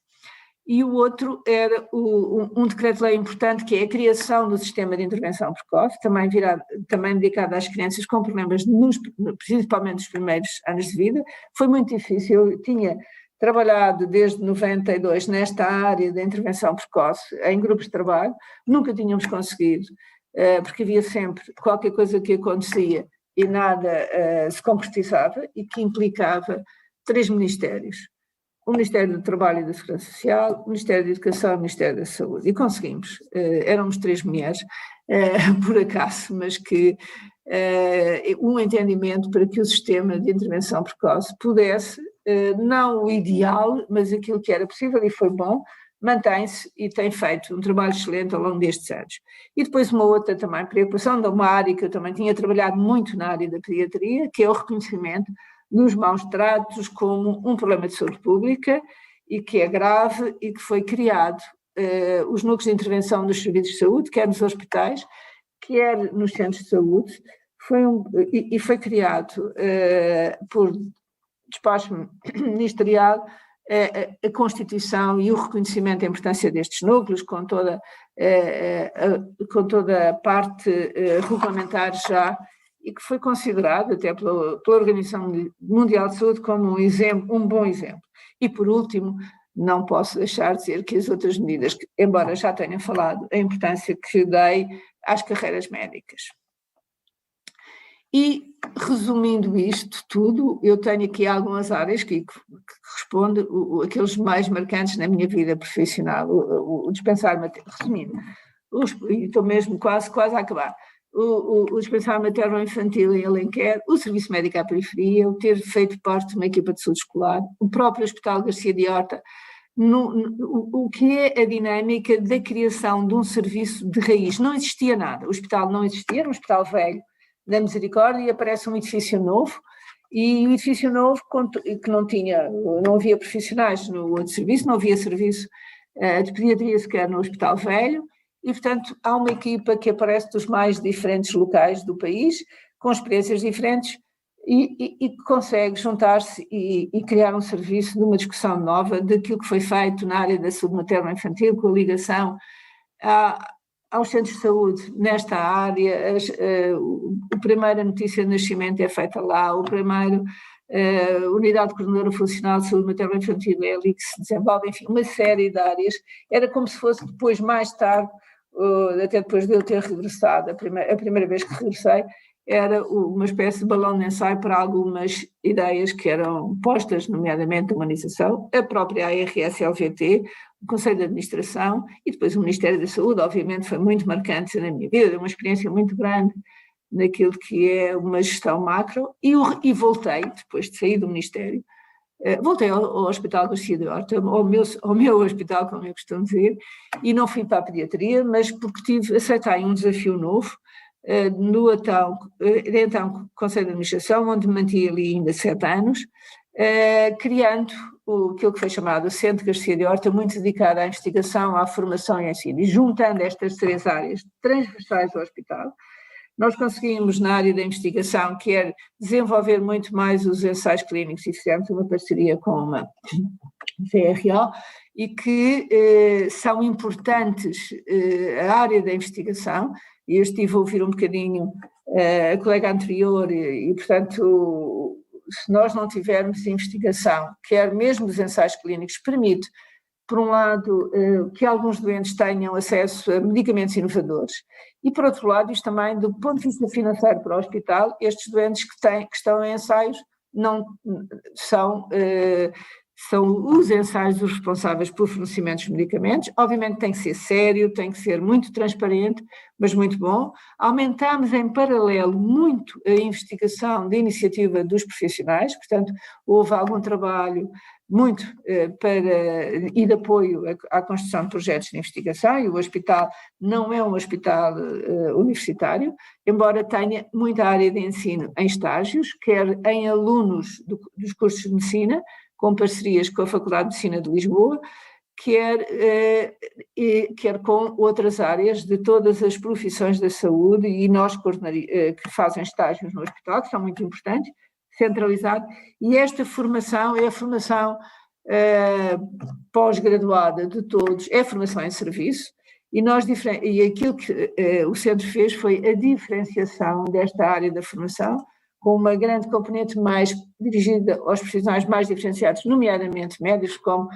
E o outro era um decreto-lei importante, que é a criação do sistema de intervenção precoce, também dedicado às crianças com problemas, principalmente nos primeiros anos de vida. Foi muito difícil, eu tinha trabalhado desde 92 nesta área da intervenção precoce, em grupos de trabalho, nunca tínhamos conseguido, porque havia sempre qualquer coisa que acontecia e nada se concretizava, e que implicava 3 ministérios. O Ministério do Trabalho e da Segurança Social, o Ministério da Educação e o Ministério da Saúde. E conseguimos. Éramos 3 mulheres, por acaso, mas que um entendimento para que o sistema de intervenção precoce pudesse, não o ideal, mas aquilo que era possível, e foi bom, mantém-se e tem feito um trabalho excelente ao longo destes anos. E depois uma outra também preocupação de uma área que eu também tinha trabalhado muito na área da pediatria, que é o reconhecimento dos maus tratos como um problema de saúde pública, e que é grave, e que foi criado os núcleos de intervenção dos serviços de saúde, quer nos hospitais, quer nos centros de saúde, foi criado por despacho ministerial a constituição e o reconhecimento da importância destes núcleos, com toda a parte regulamentar já, e que foi considerado até pela Organização Mundial de Saúde como um bom exemplo. E, por último, não posso deixar de dizer que as outras medidas, embora já tenha falado, a importância que dei às carreiras médicas. E, resumindo isto tudo, eu tenho aqui algumas áreas que respondem aqueles mais marcantes na minha vida profissional, o dispensar materno, resumindo, e estou mesmo quase a acabar. O dispensar materno-infantil em Alenquer, o serviço médico à periferia, o ter feito parte de uma equipa de saúde escolar, o próprio Hospital Garcia de Horta, o que é a dinâmica da criação de um serviço de raiz. Não existia nada, o hospital não existia, era um hospital velho da Misericórdia, e aparece um edifício novo, e o edifício novo que não havia profissionais no outro serviço, não havia serviço de pediatria sequer no hospital velho. E, portanto, há uma equipa que aparece dos mais diferentes locais do país, com experiências diferentes, e que consegue juntar-se e criar um serviço de uma discussão nova daquilo que foi feito na área da saúde materno-infantil, com a ligação aos centros de saúde nesta área. A primeira notícia de nascimento é feita lá, a unidade coordenadora funcional de saúde materno-infantil é ali que se desenvolve, enfim, uma série de áreas. Era como se fosse depois, mais tarde, até depois de eu ter regressado, a primeira vez que regressei, era uma espécie de balão de ensaio para algumas ideias que eram postas, nomeadamente a humanização, a própria ARS-LVT, o Conselho de Administração, e depois o Ministério da Saúde. Obviamente foi muito marcante na minha vida, uma experiência muito grande naquilo que é uma gestão macro, e voltei, depois de sair do Ministério, voltei ao Hospital Garcia de Horta, ao meu hospital, como eu costumo dizer, e não fui para a pediatria, mas porque aceitei um desafio novo, no então Conselho de Administração, onde mantive ali ainda 7 anos, criando aquilo que foi chamado o Centro Garcia de Horta, muito dedicado à investigação, à formação e ao ensino, e juntando estas 3 áreas transversais ao hospital, nós conseguimos, na área da investigação, quer desenvolver muito mais os ensaios clínicos, e fizemos uma parceria com uma CRO, e que são importantes a área da investigação, e eu estive a ouvir um bocadinho a colega anterior, e portanto, se nós não tivermos investigação, quer mesmo os ensaios clínicos, permite, por um lado, que alguns doentes tenham acesso a medicamentos inovadores, e por outro lado, isto também, do ponto de vista financeiro para o hospital, estes doentes que estão em ensaios não são os ensaios os responsáveis pelo fornecimento dos medicamentos. Obviamente tem que ser sério, tem que ser muito transparente, mas muito bom. Aumentamos em paralelo muito a investigação da iniciativa dos profissionais, portanto houve algum trabalho muito e de apoio à construção de projetos de investigação, e o hospital não é um hospital universitário, embora tenha muita área de ensino em estágios, quer em alunos dos cursos de medicina, com parcerias com a Faculdade de Medicina de Lisboa, quer com outras áreas de todas as profissões da saúde, e nós que fazem estágios no hospital, que são muito importantes, centralizado, e esta formação é a formação pós-graduada de todos, é a formação em serviço, e aquilo que o centro fez foi a diferenciação desta área da formação, com uma grande componente mais dirigida aos profissionais mais diferenciados, nomeadamente médicos, como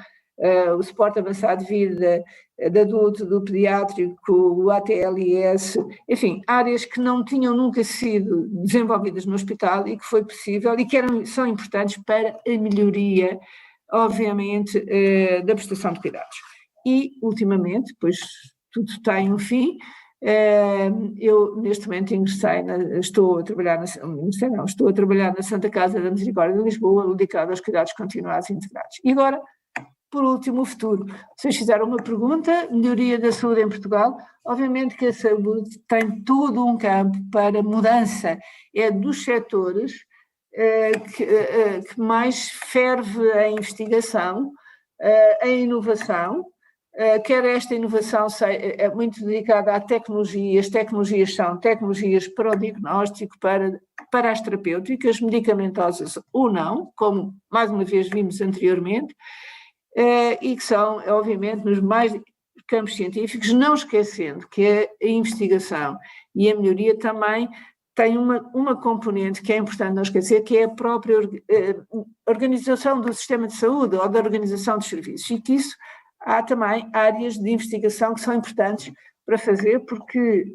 o suporte avançado de vida, de adulto, do pediátrico, o ATLS, enfim, áreas que não tinham nunca sido desenvolvidas no hospital e que foi possível e que são importantes para a melhoria, obviamente, da prestação de cuidados. E, ultimamente, pois tudo tem um fim, eu neste momento estou a trabalhar na Santa Casa da Misericórdia de Lisboa, dedicada aos cuidados continuados e integrados. E agora, por último, o futuro. Vocês fizeram uma pergunta, melhoria da saúde em Portugal. Obviamente que a saúde tem todo um campo para mudança. É dos setores que mais ferve a investigação, a inovação, quer esta inovação é muito dedicada à tecnologia. As tecnologias são tecnologias para o diagnóstico, para as terapêuticas, medicamentosas ou não, como mais uma vez vimos anteriormente, e que são, obviamente, nos mais campos científicos, não esquecendo que a investigação e a melhoria também têm uma componente que é importante não esquecer, que é a própria organização do sistema de saúde ou da organização dos serviços, e que isso há também áreas de investigação que são importantes para fazer, porque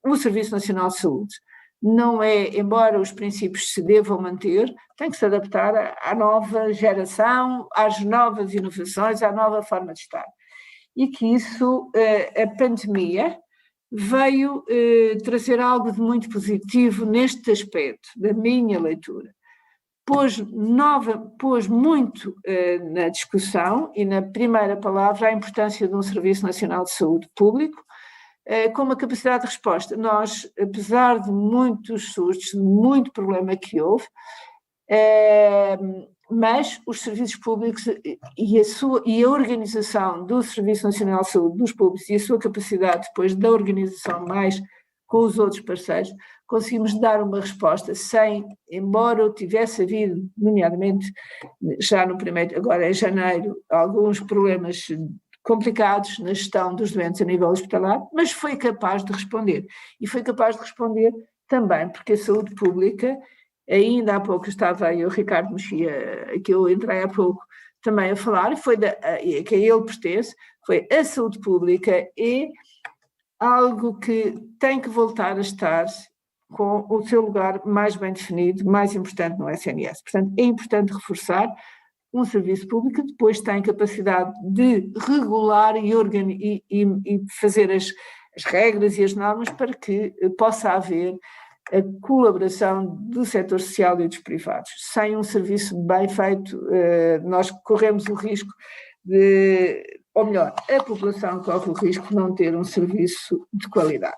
o Serviço Nacional de Saúde não é, embora os princípios se devam manter, tem que se adaptar à nova geração, às novas inovações, à nova forma de estar. E que isso, a pandemia, veio trazer algo de muito positivo neste aspecto, da minha leitura. Pôs muito na discussão e na primeira palavra a importância de um Serviço Nacional de Saúde público, com uma capacidade de resposta. Nós, apesar de muitos sustos, de muito problema que houve, mas os serviços públicos e a organização do Serviço Nacional de Saúde dos públicos e a sua capacidade depois da organização mais com os outros parceiros, conseguimos dar uma resposta embora tivesse havido, nomeadamente já agora em janeiro, alguns problemas complicados na gestão dos doentes a nível hospitalar, mas foi capaz de responder. E foi capaz de responder também porque a saúde pública, ainda há pouco estava aí o Ricardo Mexia, que eu entrei há pouco também a falar, que a ele pertence, foi a saúde pública é algo que tem que voltar a estar com o seu lugar mais bem definido, mais importante no SNS. Portanto, é importante reforçar um serviço público que depois tem capacidade de regular e fazer as regras e as normas para que possa haver a colaboração do setor social e dos privados. Sem um serviço bem feito, nós corremos o risco ou melhor, a população corre o risco de não ter um serviço de qualidade.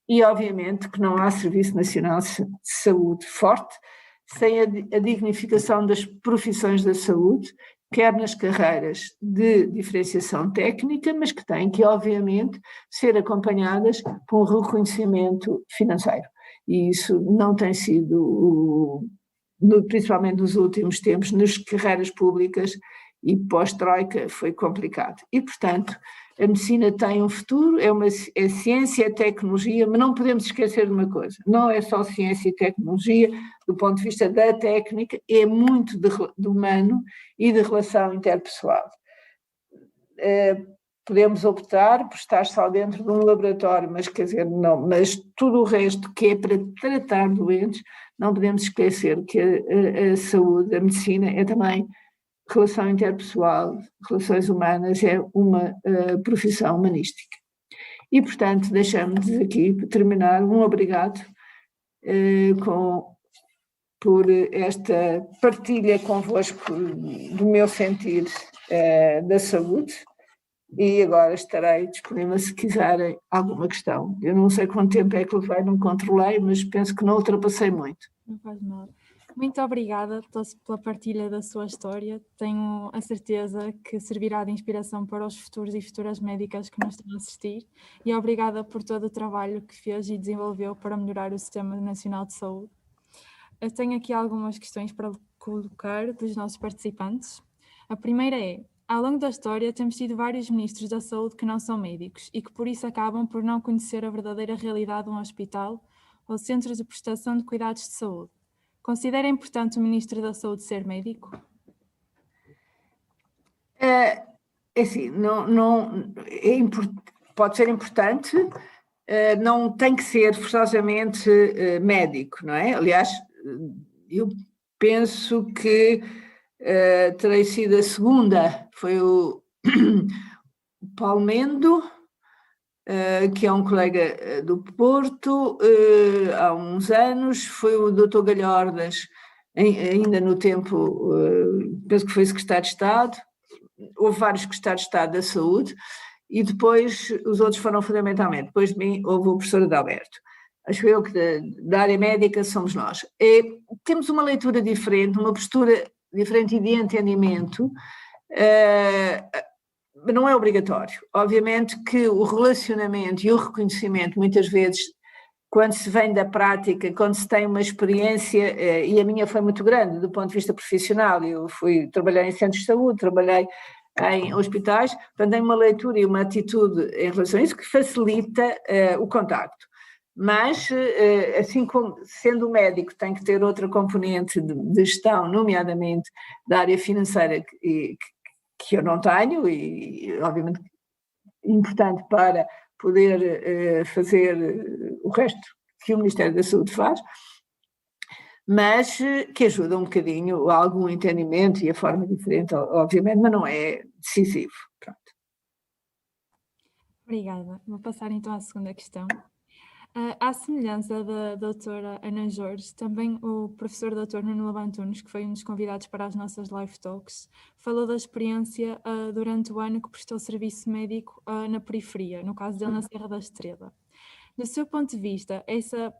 E, obviamente, que não há Serviço Nacional de Saúde forte sem a dignificação das profissões da saúde, quer nas carreiras de diferenciação técnica, mas que têm que, obviamente, ser acompanhadas por um reconhecimento financeiro. E isso não tem sido, principalmente nos últimos tempos, nas carreiras públicas e pós-troika, foi complicado. E, portanto, a medicina tem um futuro, é ciência, é tecnologia, mas não podemos esquecer de uma coisa, não é só ciência e tecnologia, do ponto de vista da técnica, é muito de humano e de relação interpessoal. Podemos optar por estar só dentro de um laboratório, mas quer dizer, não, mas tudo o resto que é para tratar doentes, não podemos esquecer que a saúde, a medicina é também relação interpessoal, relações humanas, é uma profissão humanística. E, portanto, deixamos aqui, para terminar, um obrigado com por esta partilha convosco do meu sentir da saúde, e agora estarei disponível se quiserem alguma questão. Eu não sei quanto tempo é que levei, não controlei, mas penso que não ultrapassei muito.
Não faz mal. Muito obrigada pela partilha da sua história. Tenho a certeza que servirá de inspiração para os futuros e futuras médicas que nos estão a assistir, e obrigada por todo o trabalho que fez e desenvolveu para melhorar o Sistema Nacional de Saúde. Eu tenho aqui algumas questões para colocar dos nossos participantes. A primeira é: ao longo da história temos tido vários ministros da saúde que não são médicos e que por isso acabam por não conhecer a verdadeira realidade de um hospital ou centros de prestação de cuidados de saúde. Considera importante o Ministro da Saúde ser médico?
Assim, pode ser importante, não tem que ser forçosamente médico, não é? Aliás, eu penso que terei sido a segunda, foi o Paulo Mendo, que é um colega do Porto, há uns anos, foi o Dr. Galhordas, ainda no tempo, penso que foi secretário de Estado, houve vários secretários de Estado da Saúde, e depois os outros foram fundamentalmente, depois de mim houve o professor Adalberto. Acho eu que da área médica somos nós. Temos uma leitura diferente, uma postura diferente e de entendimento, não é obrigatório. Obviamente que o relacionamento e o reconhecimento, muitas vezes, quando se vem da prática, quando se tem uma experiência, e a minha foi muito grande do ponto de vista profissional, eu trabalhei em centros de saúde, trabalhei em hospitais, portanto tenho uma leitura e uma atitude em relação a isso que facilita o contacto. Mas, assim como sendo médico tem que ter outra componente de gestão, nomeadamente da área financeira, que eu não tenho, e obviamente importante para poder fazer o resto que o Ministério da Saúde faz, mas que ajuda um bocadinho a algum entendimento e a forma diferente, obviamente, mas não é decisivo. Pronto.
Obrigada. Vou passar então à segunda questão. À semelhança da doutora Ana Jorge, também o professor Dr. Nuno Labantunes, que foi um dos convidados para as nossas live talks, falou da experiência durante o ano que prestou serviço médico na periferia, no caso dele na Serra da Estrela. Do seu ponto de vista, esses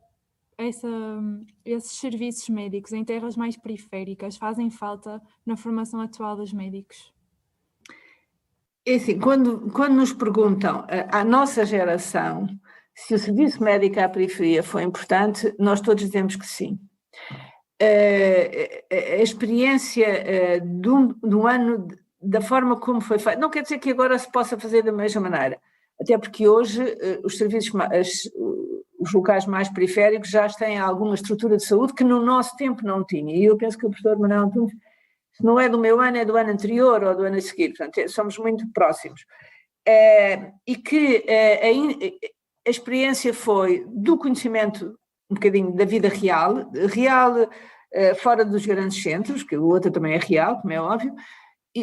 serviços médicos em terras mais periféricas fazem falta na formação atual dos médicos?
É assim, quando nos perguntam à nossa geração se o serviço médico à periferia foi importante, nós todos dizemos que sim. A experiência do ano, da forma como foi feito, não quer dizer que agora se possa fazer da mesma maneira, até porque hoje os serviços, os locais mais periféricos já têm alguma estrutura de saúde que no nosso tempo não tinha, e eu penso que o professor Manuel Antunes, se não é do meu ano, é do ano anterior ou do ano a seguir, portanto somos muito próximos. E que a experiência foi do conhecimento um bocadinho da vida real, fora dos grandes centros, que o outro também é real, como é óbvio,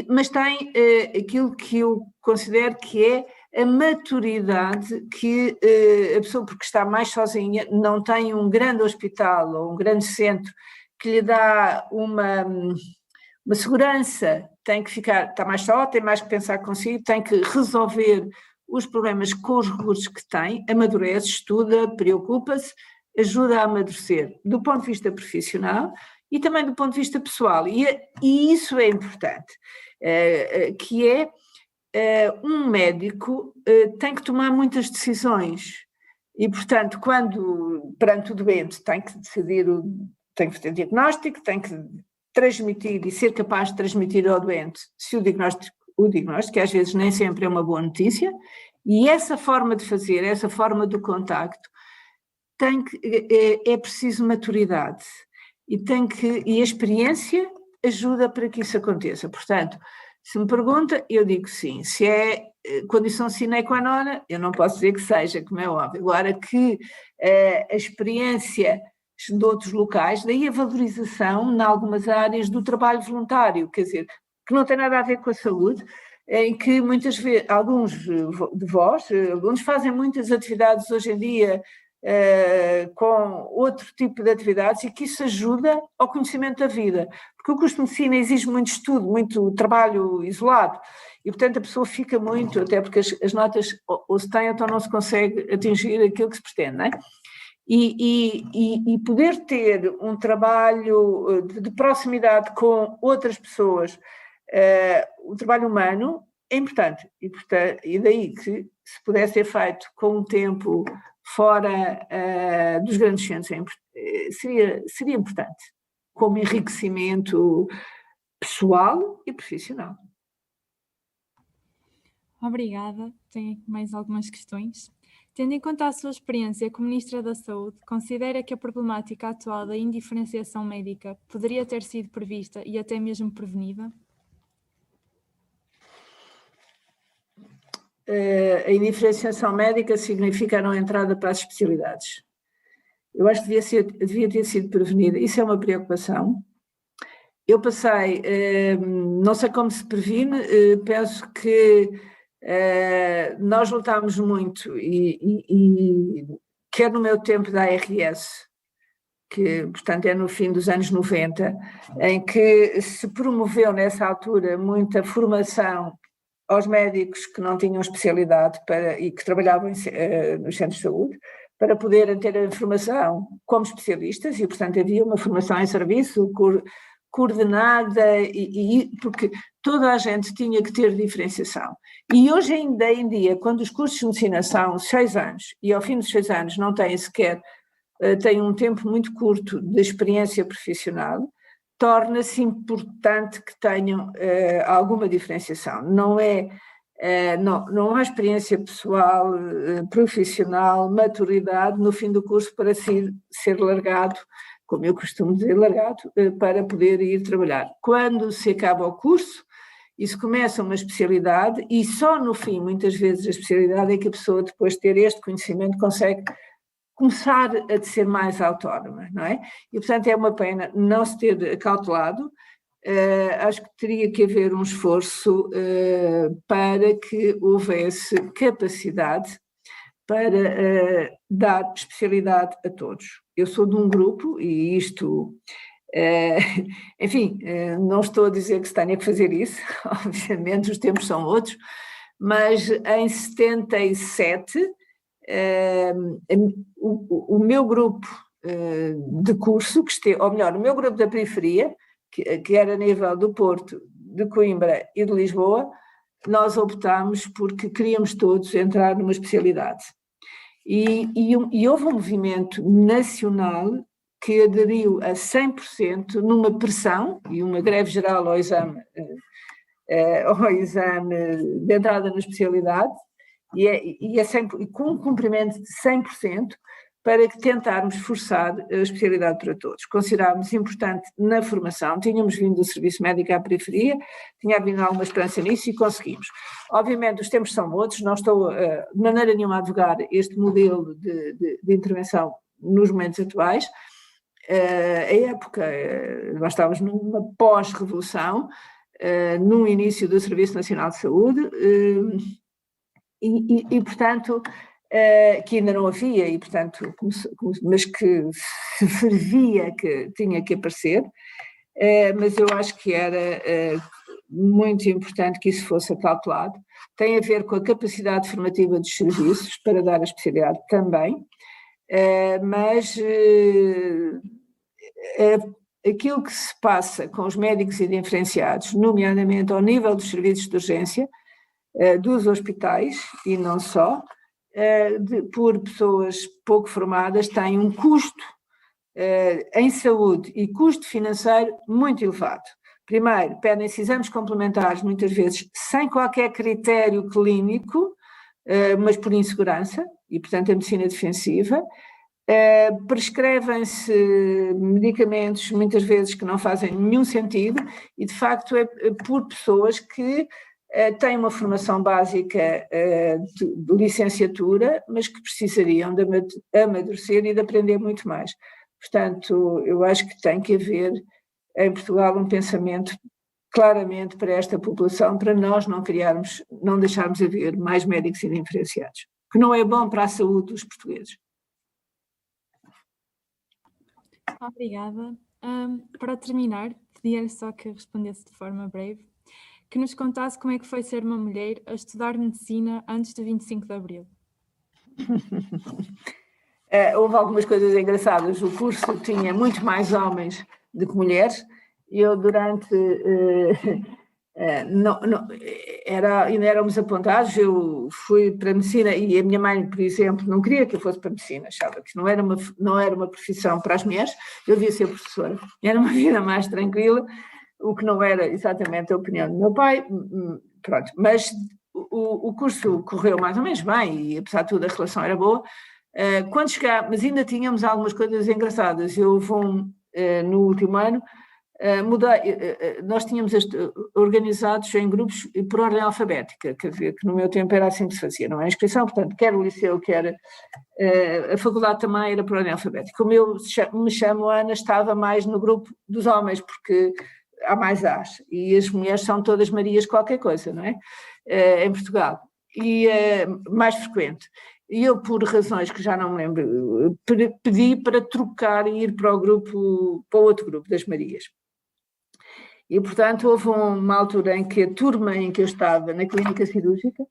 mas tem aquilo que eu considero que é a maturidade que a pessoa, porque está mais sozinha, não tem um grande hospital ou um grande centro que lhe dá uma segurança, tem que está mais só, tem mais que pensar consigo, tem que resolver os problemas com os recursos que tem, amadurece, estuda, preocupa-se, ajuda a amadurecer do ponto de vista profissional e também do ponto de vista pessoal. E isso é importante, que é um médico tem que tomar muitas decisões e, portanto, quando perante o doente tem que decidir, tem que fazer diagnóstico, tem que transmitir e ser capaz de transmitir ao doente se o diagnóstico, que às vezes nem sempre é uma boa notícia, e essa forma de fazer, essa forma do contacto, é preciso maturidade e a experiência ajuda para que isso aconteça. Portanto, se me pergunta, eu digo sim. Se é condição sine qua non, eu não posso dizer que seja, como é óbvio. Agora que a experiência de outros locais, daí a valorização, em algumas áreas, do trabalho voluntário, quer dizer, que não tem nada a ver com a saúde, em que muitas vezes, alguns de vós, alunos, fazem muitas atividades hoje em dia com outro tipo de atividades e que isso ajuda ao conhecimento da vida, porque o curso de medicina exige muito estudo, muito trabalho isolado e, portanto, a pessoa fica muito, até porque as notas ou se tem ou não se consegue atingir aquilo que se pretende, não é? E poder ter um trabalho de proximidade com outras pessoas, o trabalho humano é importante e daí que se pudesse ser feito com um tempo fora dos grandes centros seria importante, como enriquecimento pessoal e profissional.
Obrigada. Tenho aqui mais algumas questões. Tendo em conta a sua experiência como Ministra da Saúde, considera que a problemática atual da indiferenciação médica poderia ter sido prevista e até mesmo prevenida?
A indiferenciação médica significa a não entrada para as especialidades. Eu acho que devia ter sido prevenida. Isso é uma preocupação. Eu passei, não sei como se previne, penso que nós lutámos muito e quer no meu tempo da ARS, que portanto é no fim dos anos 90, em que se promoveu nessa altura muita formação aos médicos que não tinham especialidade e que trabalhavam nos centros de saúde, para poderem ter a formação como especialistas e, portanto, havia uma formação em serviço coordenada porque toda a gente tinha que ter diferenciação. E hoje ainda em dia, quando os cursos de medicina são 6 anos e ao fim dos 6 anos não têm sequer, têm um tempo muito curto de experiência profissional, torna-se importante que tenham alguma diferenciação. Não há experiência pessoal, profissional, maturidade no fim do curso para ser largado, como eu costumo dizer, largado, para poder ir trabalhar. Quando se acaba o curso e se começa uma especialidade, e só no fim, muitas vezes, a especialidade é que a pessoa, depois de ter este conhecimento, consegue começar a ser mais autónoma, não é? E, portanto, é uma pena não se ter acautelado. Acho que teria que haver um esforço para que houvesse capacidade para dar especialidade a todos. Eu sou de um grupo e isto, enfim, não estou a dizer que se tenha que fazer isso, obviamente os tempos são outros, mas em 77 o meu grupo de curso, ou melhor, o meu grupo da periferia, que era a nível do Porto, de Coimbra e de Lisboa, nós optámos porque queríamos todos entrar numa especialidade. E houve um movimento nacional que aderiu a 100% numa pressão e uma greve geral ao exame de entrada na especialidade, e com um cumprimento de 100%, para que tentarmos forçar a especialidade para todos. Considerávamos importante na formação, tínhamos vindo do serviço médico à periferia, tinha havido alguma esperança nisso e conseguimos. Obviamente os tempos são outros, não estou de maneira nenhuma a advogar este modelo de intervenção nos momentos atuais. A época, nós estávamos numa pós-revolução, no início do Serviço Nacional de Saúde, e portanto, que ainda não havia, e portanto, mas que se fervia que tinha que aparecer, mas eu acho que era muito importante que isso fosse acautelado. Tem a ver com a capacidade formativa dos serviços para dar a especialidade também, mas aquilo que se passa com os médicos indiferenciados, nomeadamente ao nível dos serviços de urgência, dos hospitais, e não só, por pessoas pouco formadas, tem um custo em saúde e custo financeiro muito elevado. Primeiro, pedem-se exames complementares, muitas vezes sem qualquer critério clínico, mas por insegurança, e portanto a medicina defensiva. Prescrevem-se medicamentos, muitas vezes, que não fazem nenhum sentido, e de facto é por pessoas que têm uma formação básica de licenciatura, mas que precisariam de amadurecer e de aprender muito mais. Portanto, eu acho que tem que haver em Portugal um pensamento claramente para esta população, para nós não deixarmos haver mais médicos indiferenciados, que não é bom para a saúde dos portugueses.
Obrigada. Para terminar, pedia-lhe só que respondesse de forma breve, que nos contasse como é que foi ser uma mulher a estudar medicina antes do 25 de Abril.
Houve algumas coisas engraçadas. O curso tinha muito mais homens do que mulheres. Eu, durante. Ainda éramos apontados. Eu fui para a medicina e a minha mãe, por exemplo, não queria que eu fosse para a medicina, achava que não era uma profissão para as mulheres. Eu devia ser professora. Era uma vida mais tranquila, o que não era exatamente a opinião do meu pai. Pronto, mas o curso correu mais ou menos bem e, apesar de tudo, a relação era boa. Quando chegámos, mas ainda tínhamos algumas coisas engraçadas. No último ano, nós tínhamos organizados em grupos por ordem alfabética, quer dizer, que no meu tempo era assim que se fazia, não é? A inscrição, portanto, quer o liceu, quer a faculdade também era por ordem alfabética. Como eu me chamo Ana, estava mais no grupo dos homens, porque há mais As, e as mulheres são todas Marias qualquer coisa, não é? Em Portugal, e mais frequente. E eu, por razões que já não me lembro, pedi para trocar e ir para o outro grupo das Marias. E, portanto, houve uma altura em que a turma em que eu estava na clínica cirúrgica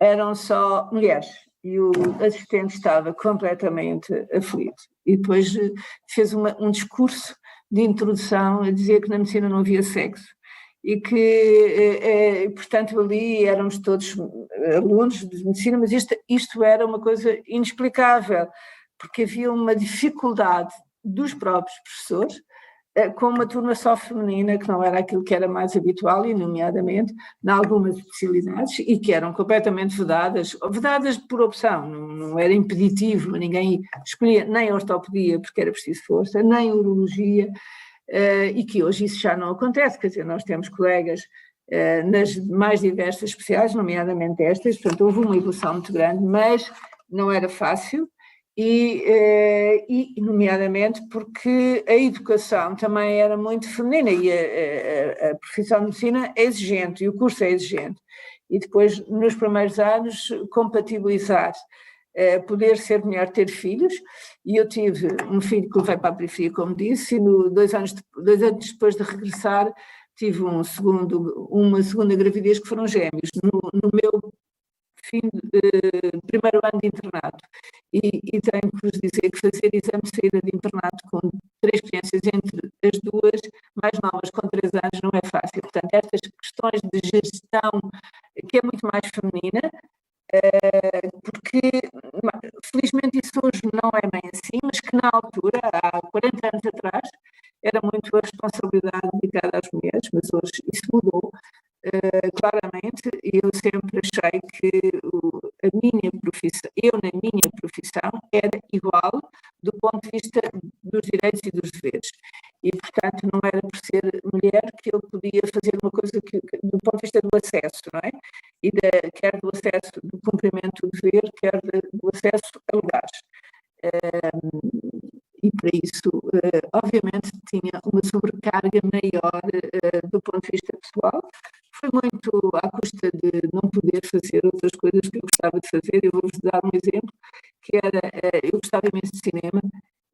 eram só mulheres e o assistente estava completamente aflito. E depois fez um discurso de introdução a dizer que na medicina não havia sexo e que, portanto, ali éramos todos alunos de medicina, mas isto era uma coisa inexplicável, porque havia uma dificuldade dos próprios professores com uma turma só feminina, que não era aquilo que era mais habitual, e nomeadamente em algumas especialidades, e que eram completamente vedadas por opção, não era impeditivo, ninguém escolhia nem ortopedia, porque era preciso força, nem urologia, e que hoje isso já não acontece, quer dizer, nós temos colegas nas mais diversas especialidades, nomeadamente estas, portanto houve uma evolução muito grande, mas não era fácil, e nomeadamente porque a educação também era muito feminina e a profissão de medicina é exigente e o curso é exigente. E depois, nos primeiros anos, compatibilizar poder ser mulher, ter filhos, e eu tive um filho que levei para a periferia, como disse, e 2 anos depois de regressar tive uma segunda gravidez que foram gêmeos, no meu primeiro ano de internato, e tenho que vos dizer que fazer exame de saída de internato com 3 crianças, entre as duas mais novas com 3 anos, não é fácil. Portanto, estas questões de gestão, que é muito mais feminina, porque felizmente isso hoje não é bem assim, mas que na altura, há 40 anos atrás, era muito a responsabilidade dedicada às mulheres, mas hoje isso mudou claramente, e eu sempre achei que eu na minha profissão era igual do ponto de vista dos direitos e dos deveres, e portanto não era por ser mulher que eu podia fazer uma coisa do ponto de vista do acesso, não é? E quer do acesso do cumprimento do dever, quer do acesso a lugares. E para isso, obviamente, tinha uma sobrecarga maior do ponto de vista pessoal. Foi muito à custa de não poder fazer outras coisas que eu gostava de fazer. Eu vou-vos dar um exemplo, que era, eu gostava imenso de cinema,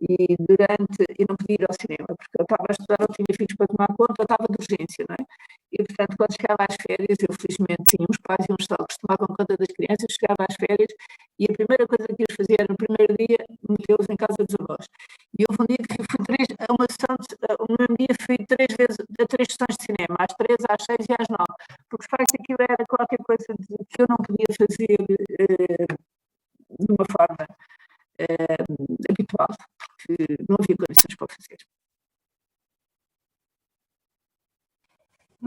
e não podia ir ao cinema, porque eu estava a estudar, eu tinha filhos para tomar conta, eu estava de urgência, não é? E, portanto, quando chegava às férias, eu felizmente tinha uns pais e uns sogros que tomavam conta das crianças, chegava às férias, e a primeira coisa que eles faziam no primeiro dia, metê-los em casa dos avós. E houve um dia que fui no mesmo dia fui 3 vezes a 3 sessões de cinema, às 3, às 6 e às 9, porque de facto aquilo era qualquer coisa que eu não podia fazer de uma forma habitual, porque não havia condições para o fazer.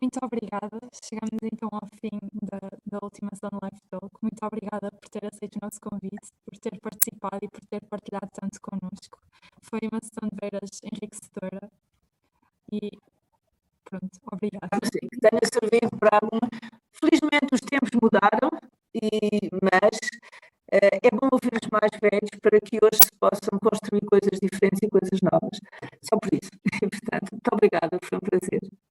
Muito obrigada. Chegamos então ao fim da última Sun Life Talk. Muito obrigada por ter aceito o nosso convite, por ter participado e por ter partilhado tanto connosco. Foi uma sessão de veras enriquecedora e pronto, obrigada.
Sim, que tenha servido para alguma. Felizmente os tempos mudaram, mas é bom ouvir os mais velhos para que hoje se possam construir coisas diferentes e coisas novas. Só por isso. Portanto, muito obrigada, foi um prazer.